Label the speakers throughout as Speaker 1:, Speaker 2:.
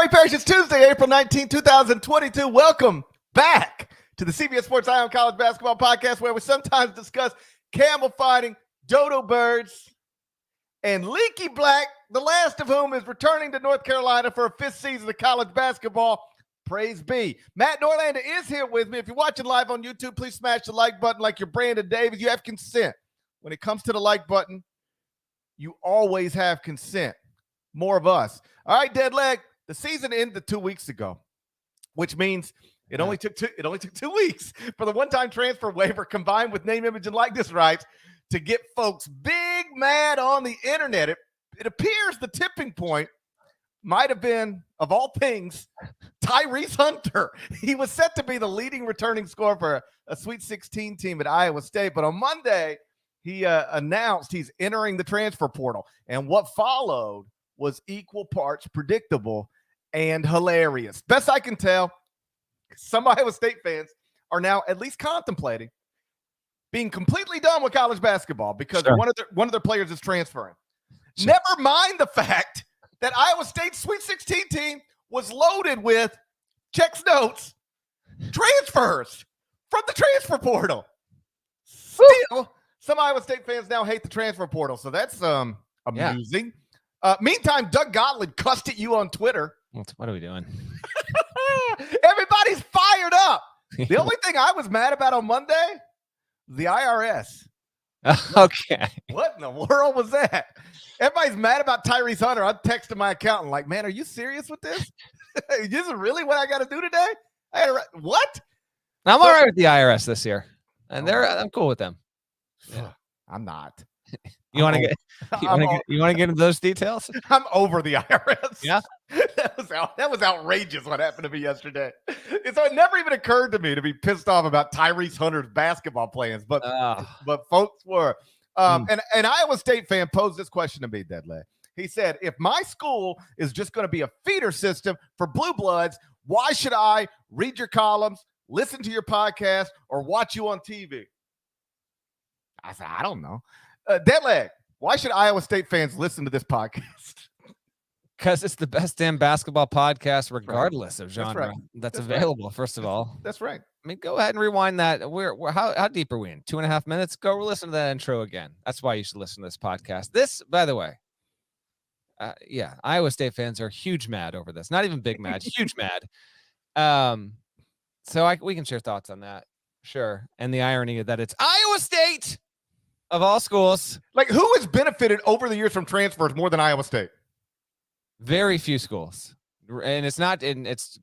Speaker 1: morning, Parrish. It's Tuesday, April 19, 2022. Welcome back to the CBS Sports Eye on College Basketball Podcast, where we sometimes discuss camel fighting, dodo birds, and Leaky Black, the last of whom is returning to North Carolina for a fifth season of college basketball. Praise be. Matt Norlander is here with me. If you're watching live on YouTube, please smash the like button like you're Brandon Davis. You have consent. When it comes to the like button, you always have consent. More of us. All right, dead leg. The season ended 2 weeks ago, which means it only took 2 weeks for the one-time transfer waiver combined with name, image, and likeness rights to get folks big mad on the internet. It appears the tipping point might have been, of all things, Tyrese Hunter. He was set to be the leading returning scorer for a Sweet 16 team at Iowa State, but on Monday, he announced he's entering the transfer portal, and what followed was equal parts predictable and hilarious. Best I can tell, some Iowa State fans are now at least contemplating being completely done with college basketball because one of their players is transferring. Sure. Never mind the fact that Iowa State's Sweet 16 team was loaded with, checks notes, transfers from the transfer portal. Still, some Iowa State fans now hate the transfer portal, so that's amusing. Yeah. Meantime, Doug Gottlieb cussed at you on Twitter.
Speaker 2: What are we doing?
Speaker 1: Everybody's fired up. The only thing I was mad about on Monday, the IRS.
Speaker 2: Okay.
Speaker 1: What in the world was that? Everybody's mad about Tyrese Hunter. I'm texting my accountant like, man, are you serious with this? This is really what I got to do today? What?
Speaker 2: I'm all right with the IRS this year, and I'm cool with them.
Speaker 1: Yeah. I'm not.
Speaker 2: You want to get into those details?
Speaker 1: I'm over the IRS.
Speaker 2: Yeah.
Speaker 1: That was outrageous what happened to me yesterday. It never even occurred to me to be pissed off about Tyrese Hunter's basketball plans, but folks were. And an Iowa State fan posed this question to me, Deadleg. He said, if my school is just going to be a feeder system for blue bloods, why should I read your columns, listen to your podcast, or watch you on TV? I said, I don't know. Deadleg, why should Iowa State fans listen to this podcast?
Speaker 2: Because it's the best damn basketball podcast, regardless of genre that's available. Right. First of all,
Speaker 1: that's right.
Speaker 2: I mean, go ahead and rewind that. How deep are we in? 2.5 minutes? Go listen to that intro again. That's why you should listen to this podcast. This, by the way, Iowa State fans are huge mad over this. Not even big mad, huge mad. So we can share thoughts on that, sure. And the irony of that it's Iowa State of all schools.
Speaker 1: Like, who has benefited over the years from transfers more than Iowa State?
Speaker 2: Very few schools, and it's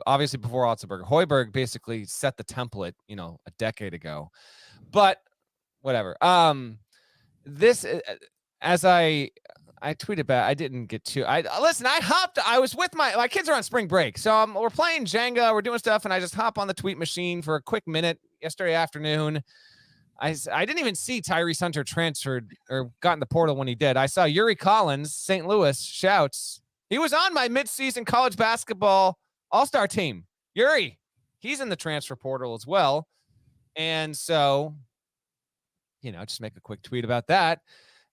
Speaker 2: obviously before Otzelberger. Hoiberg basically set the template, a decade ago, but whatever. This, as I tweeted back, I didn't get to. I was with my kids are on spring break, so we're playing Jenga, we're doing stuff, and I just hop on the tweet machine for a quick minute yesterday afternoon. I didn't even see Tyrese Hunter transferred or got in the portal when he did. I saw Yuri Collins, St. Louis, shouts. He was on my midseason college basketball all-star team. Yuri, he's in the transfer portal as well. And so, just make a quick tweet about that.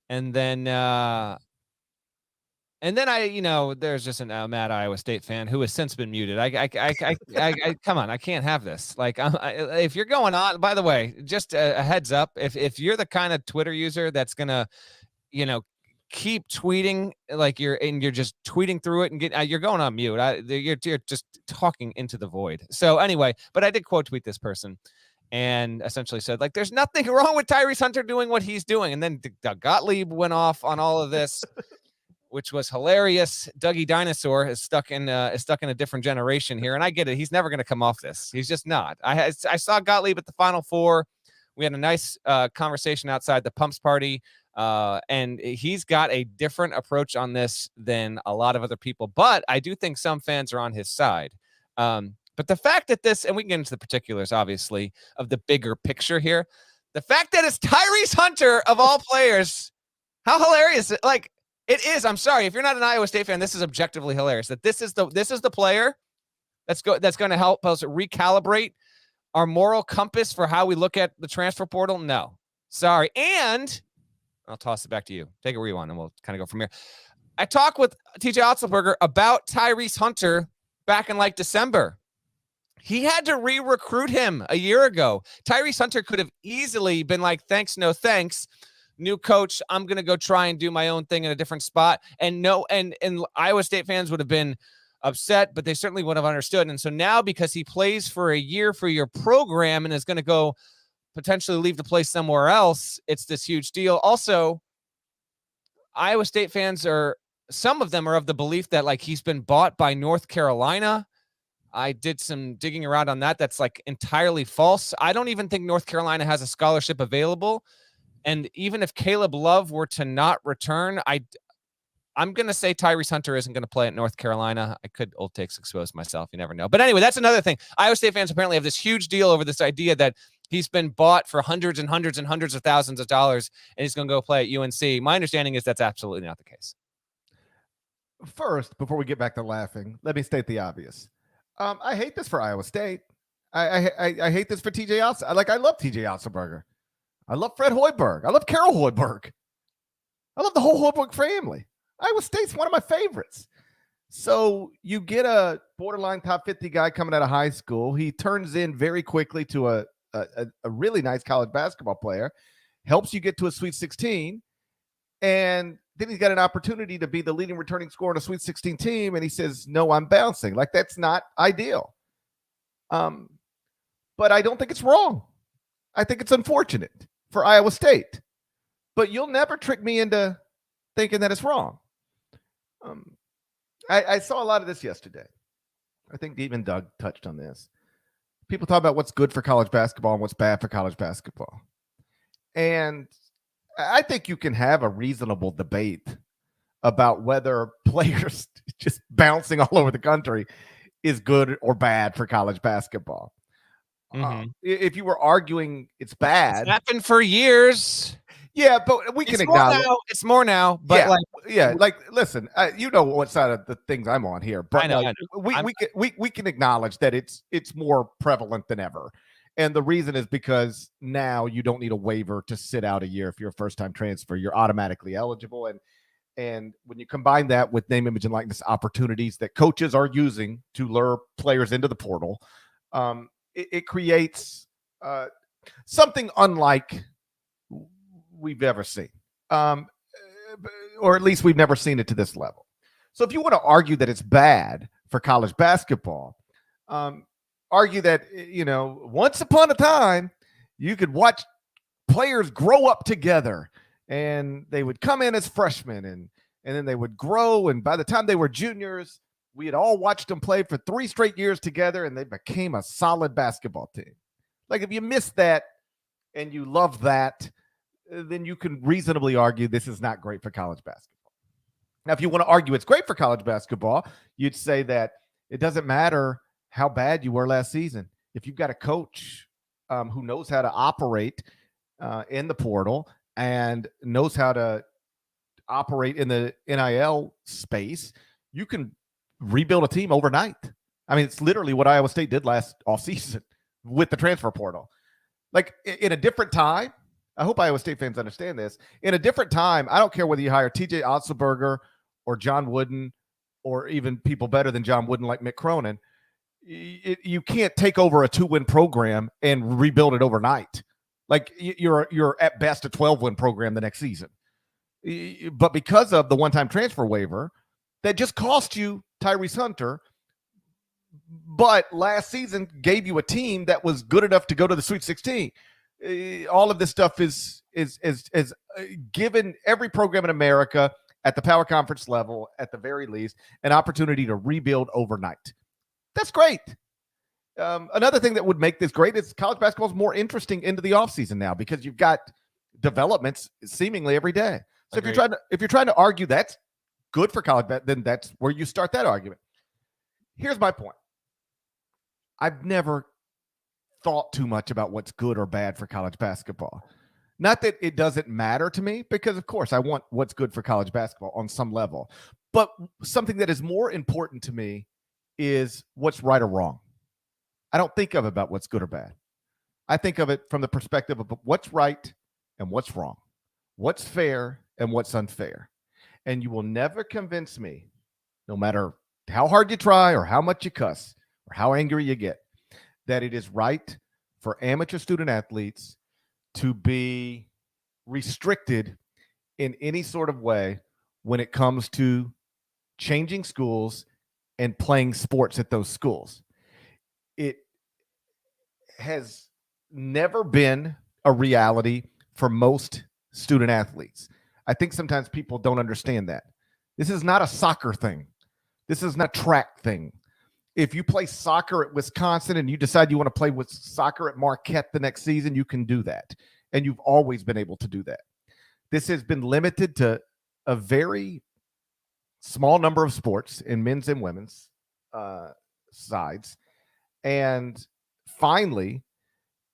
Speaker 2: And then there's just an mad Iowa State fan who has since been muted. I come on, I can't have this. Like, if you're going on, by the way, just a heads up, if you're the kind of Twitter user that's gonna, keep tweeting like you're just tweeting through it and you're going on mute. You're just talking into the void. So anyway, but I did quote tweet this person and essentially said, like, there's nothing wrong with Tyrese Hunter doing what he's doing. And then Doug Gottlieb went off on all of this. Which was hilarious. Dougie Dinosaur is stuck in a different generation here, and I get it. He's never going to come off this. He's just not. I saw Gottlieb at the Final Four. We had a nice conversation outside the Pumps party, and he's got a different approach on this than a lot of other people. But I do think some fans are on his side. But the fact that this, and we can get into the particulars, obviously, of the bigger picture here, the fact that it's Tyrese Hunter of all players, how hilarious! Like. It is. I'm sorry. If you're not an Iowa State fan, this is objectively hilarious. That this is the player that's going to help us recalibrate our moral compass for how we look at the transfer portal. No, sorry. And I'll toss it back to you. Take it where you want, and we'll kind of go from here. I talked with TJ Otzelberger about Tyrese Hunter back in like December. He had to re-recruit him a year ago. Tyrese Hunter could have easily been like, thanks, no thanks. New coach, I'm going to go try and do my own thing in a different spot. And Iowa State fans would have been upset, but they certainly would have understood. And so now, because he plays for a year for your program and is going to go potentially leave to play somewhere else, it's this huge deal. Also, Iowa State fans some of them are of the belief that like he's been bought by North Carolina. I did some digging around on that. That's like entirely false. I don't even think North Carolina has a scholarship available. And even if Caleb Love were to not return, I'm going to say Tyrese Hunter isn't going to play at North Carolina. I could old takes expose myself. You never know. But anyway, that's another thing. Iowa State fans apparently have this huge deal over this idea that he's been bought for hundreds and hundreds and hundreds of thousands of dollars and he's going to go play at UNC. My understanding is that's absolutely not the case.
Speaker 1: First, before we get back to laughing, let me state the obvious. I hate this for Iowa State. I hate this for TJ Otzelberger. I love TJ Otzelberger. I love Fred Hoiberg. I love Carol Hoiberg. I love the whole Hoiberg family. Iowa State's one of my favorites. So you get a borderline top 50 guy coming out of high school. He turns in very quickly to a really nice college basketball player, helps you get to a Sweet 16, and then he's got an opportunity to be the leading returning scorer on a Sweet 16 team, and he says, no, I'm bouncing. Like, that's not ideal. But I don't think it's wrong. I think it's unfortunate for Iowa State. But you'll never trick me into thinking that it's wrong. I saw a lot of this yesterday. I think even Doug touched on this. People talk about what's good for college basketball and what's bad for college basketball. And I think you can have a reasonable debate about whether players just bouncing all over the country is good or bad for college basketball. If you were arguing it's bad.
Speaker 2: It's happened for years.
Speaker 1: Yeah, but we can acknowledge
Speaker 2: it's more now. But
Speaker 1: listen, you know what side of the things I'm on here, but
Speaker 2: I know.
Speaker 1: We can acknowledge that it's more prevalent than ever. And the reason is because now you don't need a waiver to sit out a year if you're a first-time transfer. You're automatically eligible. And when you combine that with name, image, and likeness opportunities that coaches are using to lure players into the portal, it creates something unlike we've ever seen, or at least we've never seen it to this level. So if you want to argue that it's bad for college basketball, argue that, once upon a time, you could watch players grow up together and they would come in as freshmen and then they would grow. And by the time they were juniors, we had all watched them play for 3 straight years together and they became a solid basketball team. Like, if you miss that and you love that, then you can reasonably argue this is not great for college basketball. Now, if you want to argue it's great for college basketball, you'd say that it doesn't matter how bad you were last season. If you've got a coach who knows how to operate in the portal and knows how to operate in the NIL space, you can rebuild a team overnight. I mean, it's literally what Iowa State did last offseason with the transfer portal. Like, in a different time, I hope Iowa State fans understand this. In a different time, I don't care whether you hire TJ Otzelberger or John Wooden or even people better than John Wooden like Mick Cronin. You can't take over a 2-win program and rebuild it overnight. Like, you're at best a 12-win program the next season. But because of the one-time transfer waiver, that just cost you Tyrese Hunter, but last season gave you a team that was good enough to go to the Sweet 16. All of this stuff is given every program in America at the power conference level, at the very least, an opportunity to rebuild overnight. That's great. Another thing that would make this great is college basketball is more interesting into the offseason now because you've got developments seemingly every day. So
Speaker 2: Agreed.
Speaker 1: if you're trying to argue that's good for college, then that's where you start that argument. Here's my point. I've never thought too much about what's good or bad for college basketball. Not that it doesn't matter to me, because of course I want what's good for college basketball on some level. But something that is more important to me is what's right or wrong. I don't think of it about what's good or bad. I think of it from the perspective of what's right and what's wrong, what's fair and what's unfair. and you will never convince me, no matter how hard you try or how much you cuss or how angry you get, that it is right for amateur student athletes to be restricted in any sort of way when it comes to changing schools and playing sports at those schools. It has never been a reality for most student athletes. I think sometimes people don't understand that. This is not a soccer thing. This is not a track thing. If you play soccer at Wisconsin and you decide you want to play with soccer at Marquette the next season, you can do that. And you've always been able to do that. This has been limited to a very small number of sports in men's and women's sides. And finally,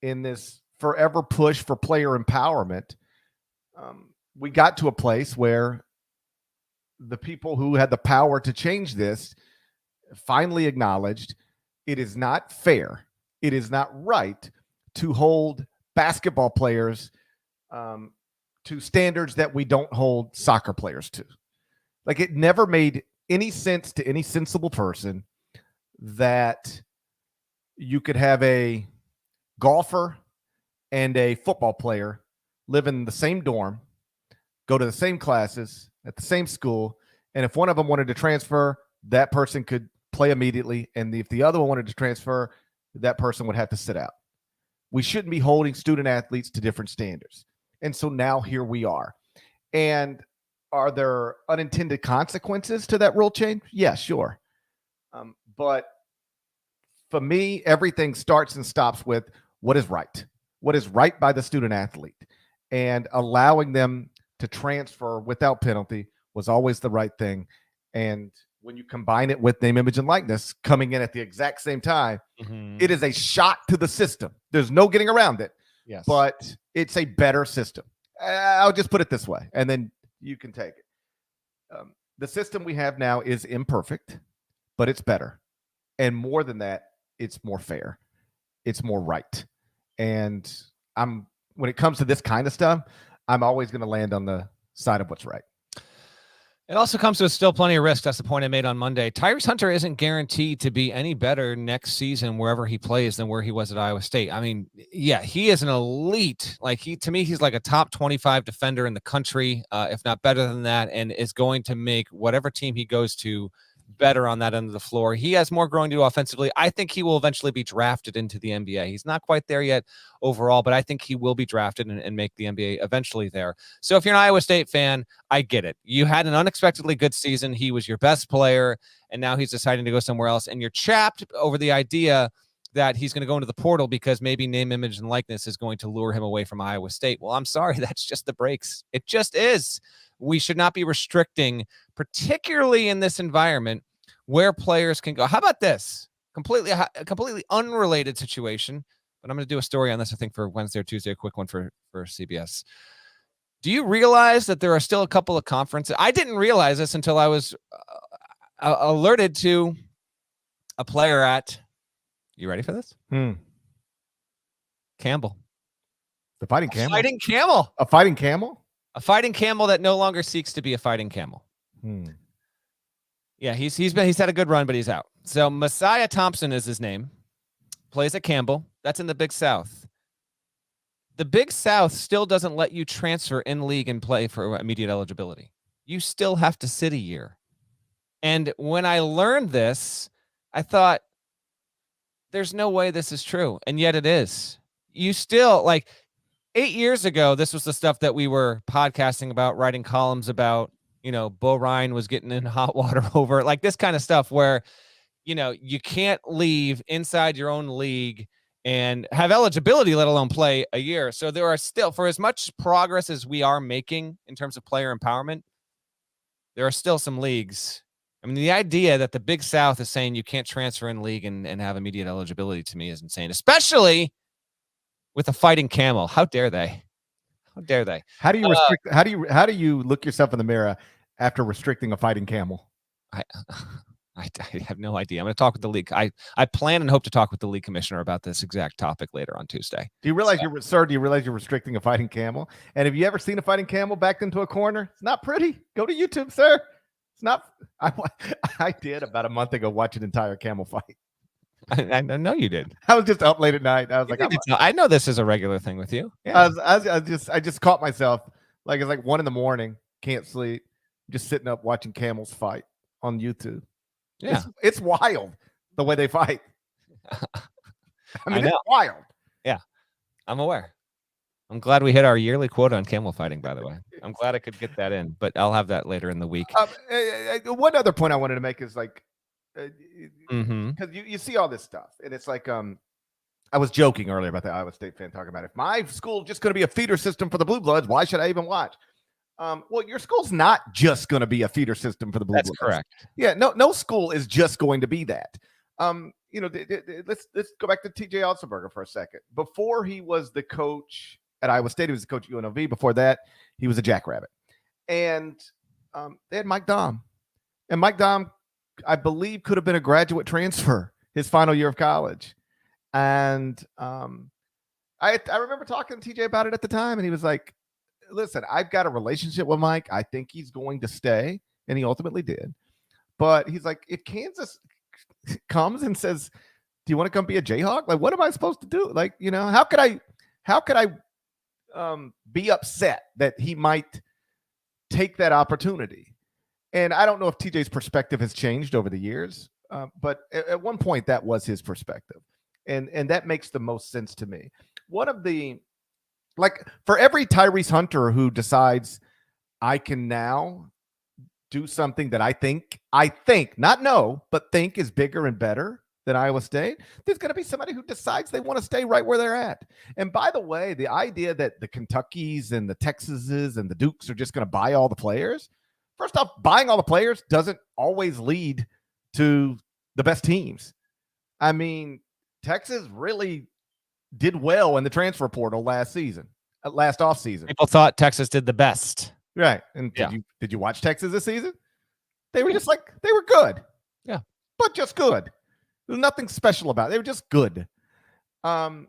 Speaker 1: in this forever push for player empowerment, we got to a place where the people who had the power to change this finally acknowledged it is not fair, it is not right to hold basketball players to standards that we don't hold soccer players to. Like, it never made any sense to any sensible person that you could have a golfer and a football player live in the same dorm, go to the same classes at the same school, and if one of them wanted to transfer, that person could play immediately, and if the other one wanted to transfer, that person would have to sit out. We shouldn't be holding student athletes to different standards. And so now here we are. And are there unintended consequences to that rule change? Yeah, sure. But for me, everything starts and stops with what is right. What is right by the student athlete. And allowing them to transfer without penalty was always the right thing. And when you combine it with name, image, and likeness coming in at the exact same time, it is a shot to the system. There's no getting around it.
Speaker 2: Yes.
Speaker 1: But it's a better system. I'll just put it this way, and then you can take it. The system we have now is imperfect, but it's better. And more than that, it's more fair. It's more right. And when it comes to this kind of stuff, I'm always going to land on the side of what's right.
Speaker 2: It also comes with still plenty of risk. That's the point I made on Monday. Tyrese Hunter isn't guaranteed to be any better next season wherever he plays than where he was at Iowa State. I mean, yeah, he is an elite. To me, he's like a top 25 defender in the country, if not better than that, and is going to make whatever team he goes to better on that end of the floor. He has more growing to do offensively. I think he will eventually be drafted into the NBA. He's not quite there yet overall, but I think he will be drafted and make the NBA eventually there. So if you're an Iowa State fan, I get it. You had an unexpectedly good season. He was your best player, and now he's deciding to go somewhere else, and you're chapped over the idea that he's going to go into the portal because maybe name, image, and likeness is going to lure him away from Iowa State. Well, I'm sorry. That's just the breaks. It just is. We should not be restricting, particularly in this environment, where players can go. How about this? Completely unrelated situation, but I'm going to do a story on this, I think, for Wednesday or Tuesday, a quick one for CBS. Do you realize that there are still a couple of conferences? I didn't realize this until I was alerted to a player at, you ready for this? Campbell.
Speaker 1: The Fighting Camel?
Speaker 2: Fighting Camel.
Speaker 1: A Fighting Camel?
Speaker 2: A Fighting Camel that no longer seeks to be a Fighting Camel. Yeah, he's had a good run, but he's out. So Messiah Thompson is his name. Plays at Campbell. That's in the Big South. The Big South still doesn't let you transfer in league and play for immediate eligibility. You still have to sit a year. And when I learned this, I thought, there's no way this is true. And yet it is. You still, 8 years ago, this was the stuff that we were podcasting about, writing columns about. Bo Ryan was getting in hot water over this kind of stuff where, you can't leave inside your own league and have eligibility, let alone play a year. So there are still, for as much progress as we are making in terms of player empowerment, there are still some leagues. I mean, the idea that the Big South is saying you can't transfer in league and have immediate eligibility to me is insane, especially with a Fighting Camel. How dare they? How dare they?
Speaker 1: How do you restrict? How do you look yourself in the mirror after restricting a Fighting Camel?
Speaker 2: I have no idea. I'm going to talk with the league. I plan and hope to talk with the league commissioner about this exact topic later on Tuesday.
Speaker 1: Do you realize do you realize you're restricting a fighting camel? And have you ever seen a fighting camel backed into a corner? It's not pretty. Go to YouTube, sir. It's not. I did about a month ago watch an entire camel fight.
Speaker 2: I know you did.
Speaker 1: I was just up late at night. I was
Speaker 2: I know this is a regular thing with you.
Speaker 1: Yeah. I just caught myself like it's like 1 a.m. Can't sleep, just sitting up watching camels fight on YouTube.
Speaker 2: Yeah,
Speaker 1: it's wild the way they fight. I mean, it's wild.
Speaker 2: Yeah, I'm aware. I'm glad we hit our yearly quota on camel fighting, by the way. I'm glad I could get that in, but I'll have that later in the week.
Speaker 1: One other point I wanted to make is like, because you see all this stuff, and it's like, I was joking earlier about the Iowa State fan talking about if my school just going to be a feeder system for the Blue Bloods, why should I even watch? Well, your school's not just going to be a feeder system for the Blue Bloods.
Speaker 2: That's correct.
Speaker 1: Yeah, no school is just going to be that. Let's go back to TJ Otzelberger for a second. Before he was the coach at Iowa State, he was the coach at UNLV. Before that, he was a Jackrabbit. And they had Mike Daum. And Mike Daum, I believe, could have been a graduate transfer his final year of college. And I remember talking to TJ about it at the time, and he was like, listen, I've got a relationship with Mike. I think he's going to stay, and he ultimately did. But he's like, if Kansas comes and says, do you want to come be a Jayhawk? Like, what am I supposed to do? Like, how could I be upset that he might take that opportunity? And I don't know if TJ's perspective has changed over the years, but at one point that was his perspective. And that makes the most sense to me. One of the, like, for every Tyrese Hunter who decides I can now do something that I think, not know, but think is bigger and better than Iowa State, there's going to be somebody who decides they want to stay right where they're at. And by the way, the idea that the Kentuckys and the Texases and the Dukes are just going to buy all the players, first off, buying all the players doesn't always lead to the best teams. I mean, Texas really did well in the transfer portal last offseason.
Speaker 2: People thought Texas did the best.
Speaker 1: Right. And did you watch Texas this season? They were just like, they were good.
Speaker 2: Yeah.
Speaker 1: But just good. There's nothing special about it. They were just good. The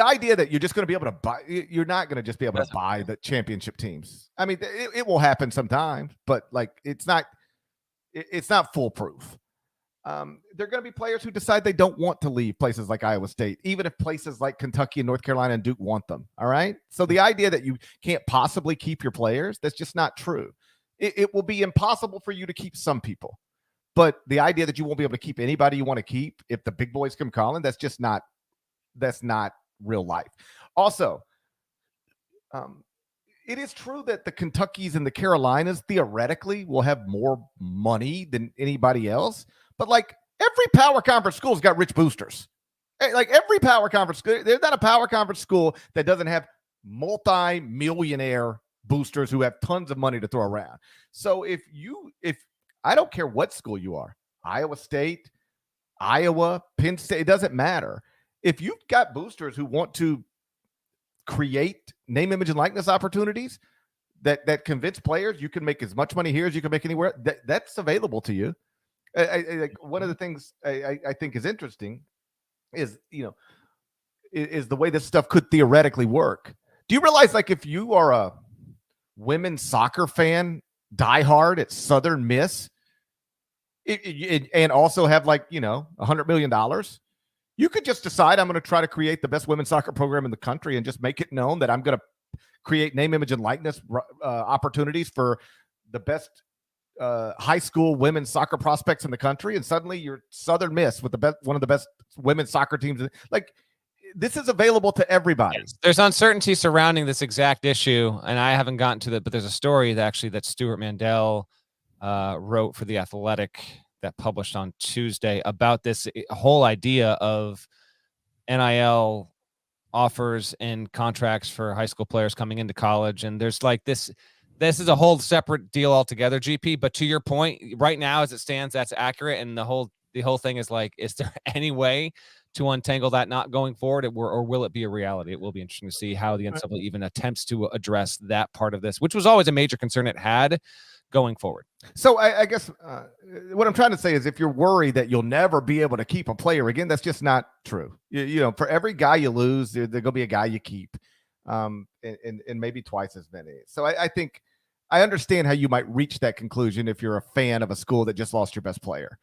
Speaker 1: idea that you're just going to be able to buy, you're not going to just be able to buy the championship teams. I mean, it will happen sometimes, but like, it's not foolproof. There are going to be players who decide they don't want to leave places like Iowa State, even if places like Kentucky and North Carolina and Duke want them. All right. So the idea that you can't possibly keep your players, that's just not true. It will be impossible for you to keep some people, but the idea that you won't be able to keep anybody you want to keep if the big boys come calling, that's not real life. Also, it is true that the Kentuckys and the Carolinas theoretically will have more money than anybody else. But like every power conference school's got rich boosters. Like every power conference school, there's not a power conference school that doesn't have multi-millionaire boosters who have tons of money to throw around. So if I don't care what school you are, Iowa State, Iowa, Penn State, it doesn't matter. If you've got boosters who want to create name, image, and likeness opportunities that convince players you can make as much money here as you can make anywhere, that's available to you. One of the things I think is interesting is the way this stuff could theoretically work. Do you realize, like, if you are a women's soccer fan, diehard at Southern Miss, and also have like $100 million, you could just decide I'm going to try to create the best women's soccer program in the country and just make it known that I'm going to create name, image, and likeness opportunities for the best high school women's soccer prospects in the country, and suddenly you're Southern Miss with one of the best women's soccer teams. Like, this is available to everybody.
Speaker 2: Yes. There's uncertainty surrounding this exact issue, and I haven't gotten to that, but there's a story that Stuart Mandel wrote for The Athletic that published on Tuesday about this whole idea of NIL offers and contracts for high school players coming into college. And there's like this is a whole separate deal altogether, GP. But to your point, right now, as it stands, that's accurate. And the whole thing is like, is there any way to untangle that not going forward, or will it be a reality? It will be interesting to see how the NCAA even attempts to address that part of this, which was always a major concern it had going forward.
Speaker 1: So I guess what I'm trying to say is if you're worried that you'll never be able to keep a player again, that's just not true. You know, for every guy you lose, there's going to be a guy you keep, and maybe twice as many. So I think I understand how you might reach that conclusion if you're a fan of a school that just lost your best player,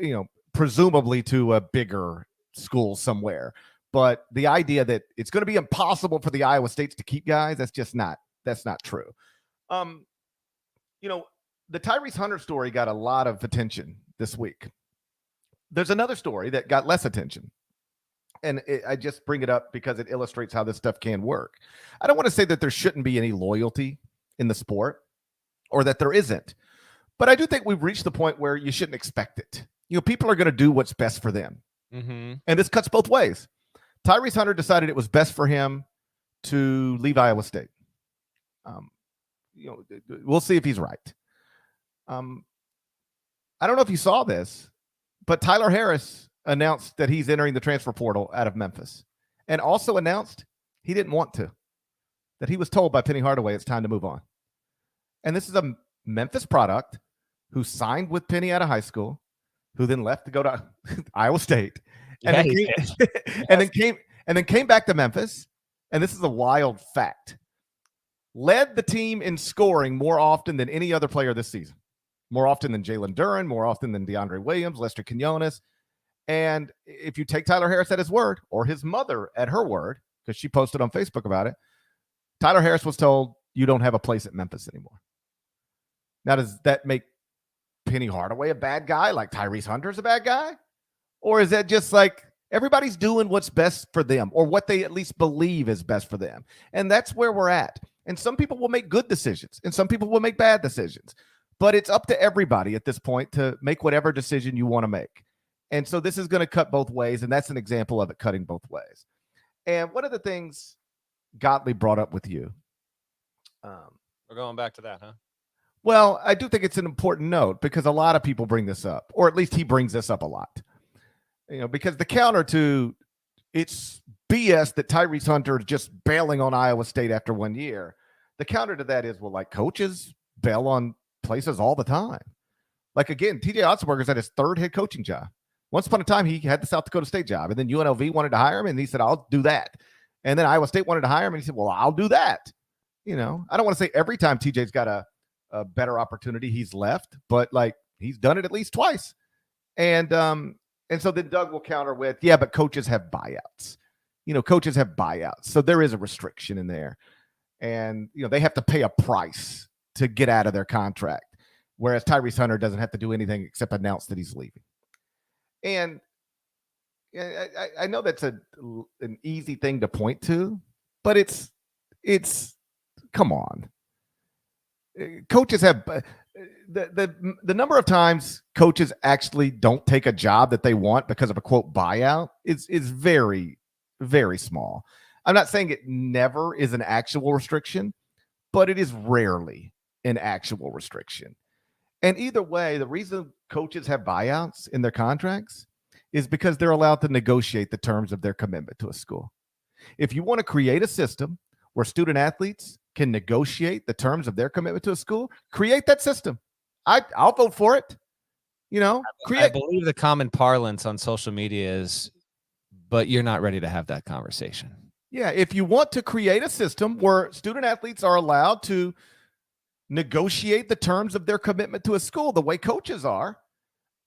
Speaker 1: you know, presumably to a bigger school somewhere. But the idea that it's going to be impossible for the Iowa States to keep guys, that's not true. You know, the Tyrese Hunter story got a lot of attention this week. There's another story that got less attention. And I just bring it up because it illustrates how this stuff can work. I don't want to say that there shouldn't be any loyalty in the sport or that there isn't. But I do think we've reached the point where you shouldn't expect it. You know, people are going to do what's best for them.
Speaker 2: Mm-hmm.
Speaker 1: And this cuts both ways. Tyrese Hunter decided it was best for him to leave Iowa State. You know, we'll see if he's right. I don't know if you saw this, but Tyler Harris announced that he's entering the transfer portal out of Memphis, and also announced he didn't want to, that he was told by Penny Hardaway it's time to move on. And this is a Memphis product who signed with Penny out of high school, who then left to go to Iowa State, and, then came back to Memphis. And this is a wild fact. Led the team in scoring more often than any other player this season. More often than Jalen Duren, more often than DeAndre Williams, Lester Quinones. And if you take Tyler Harris at his word, or his mother at her word, because she posted on Facebook about it, Tyler Harris was told, you don't have a place at Memphis anymore. Now, does that make Penny Hardaway a bad guy, like Tyrese Hunter is a bad guy? Or is that just like everybody's doing what's best for them, or what they at least believe is best for them? And that's where we're at. And some people will make good decisions, and some people will make bad decisions. But it's up to everybody at this point to make whatever decision you want to make. And so this is going to cut both ways, and that's an example of it cutting both ways. And one of the things Gottlieb brought up with you.
Speaker 2: We're going back to that, huh?
Speaker 1: Well, I do think it's an important note because a lot of people bring this up, or at least he brings this up a lot. You know, because the counter to it's BS that Tyrese Hunter is just bailing on Iowa State after 1 year. The counter to that is, well, like coaches bail on places all the time. Like, again, TJ Otzelberger's at his third head coaching job. Once upon a time, he had the South Dakota State job, and then UNLV wanted to hire him, and he said, I'll do that. And then Iowa State wanted to hire him, and he said, well, I'll do that. You know, I don't want to say every time TJ's got a better opportunity he's left, but like he's done it at least twice. And so then Doug will counter with, yeah, but coaches have buyouts. You know, coaches have buyouts. So there is a restriction in there. And, you know, they have to pay a price to get out of their contract. Whereas Tyrese Hunter doesn't have to do anything except announce that he's leaving. And I know that's an easy thing to point to, but it's come on. Coaches have the number of times coaches actually don't take a job that they want because of a quote buyout is very, very small. I'm not saying it never is an actual restriction, but it is rarely an actual restriction. And either way, the reason coaches have buyouts in their contracts is because they're allowed to negotiate the terms of their commitment to a school. If you want to create a system where student athletes can negotiate the terms of their commitment to a school, create that system. I'll vote for it. You know,
Speaker 2: I believe the common parlance on social media is, but you're not ready to have that conversation.
Speaker 1: Yeah, if you want to create a system where student athletes are allowed to negotiate the terms of their commitment to a school the way coaches are,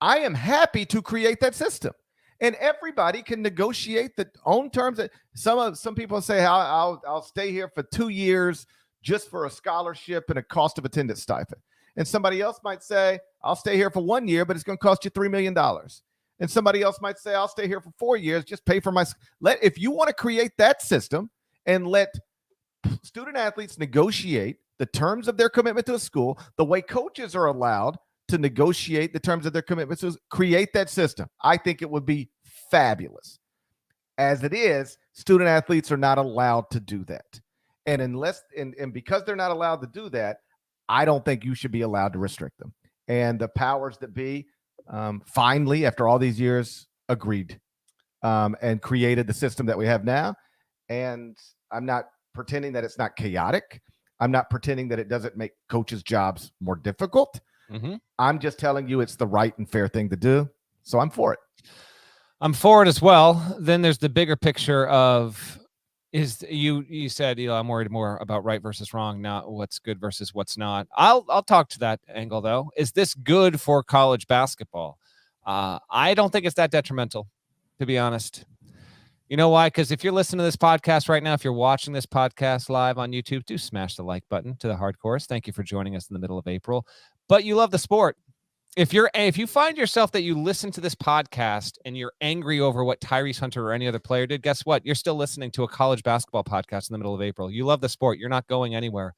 Speaker 1: I am happy to create that system. And everybody can negotiate the own terms. Some people say I'll stay here for 2 years just for a scholarship and a cost of attendance stipend. And somebody else might say I'll stay here for 1 year, but it's going to cost you $3 million. And somebody else might say I'll stay here for 4 years, just pay for my. If you want to create that system and let student athletes negotiate the terms of their commitment to a school the way coaches are allowed to negotiate the terms of their commitments, to create that system. I think it would be fabulous. As it is, student athletes are not allowed to do that. And unless, and because they're not allowed to do that, I don't think you should be allowed to restrict them. And the powers that be, finally, after all these years, agreed and created the system that we have now. And I'm not pretending that it's not chaotic. I'm not pretending that it doesn't make coaches' jobs more difficult. I'm just telling you it's the right and fair thing to do. So I'm for it.
Speaker 2: I'm for it as well. Then there's the bigger picture of you said, I'm worried more about right versus wrong, not what's good versus what's not. I'll talk to that angle though. Is this good for college basketball? I don't think it's that detrimental, to be honest. You know why? Because if you're listening to this podcast right now, if you're watching this podcast live on YouTube, do smash the like button to the hardcores. Thank you for joining us in the middle of April. But you love the sport. If you find yourself that you listen to this podcast and you're angry over what Tyrese Hunter or any other player did, guess what? You're still listening to a college basketball podcast in the middle of April. You love the sport. You're not going anywhere.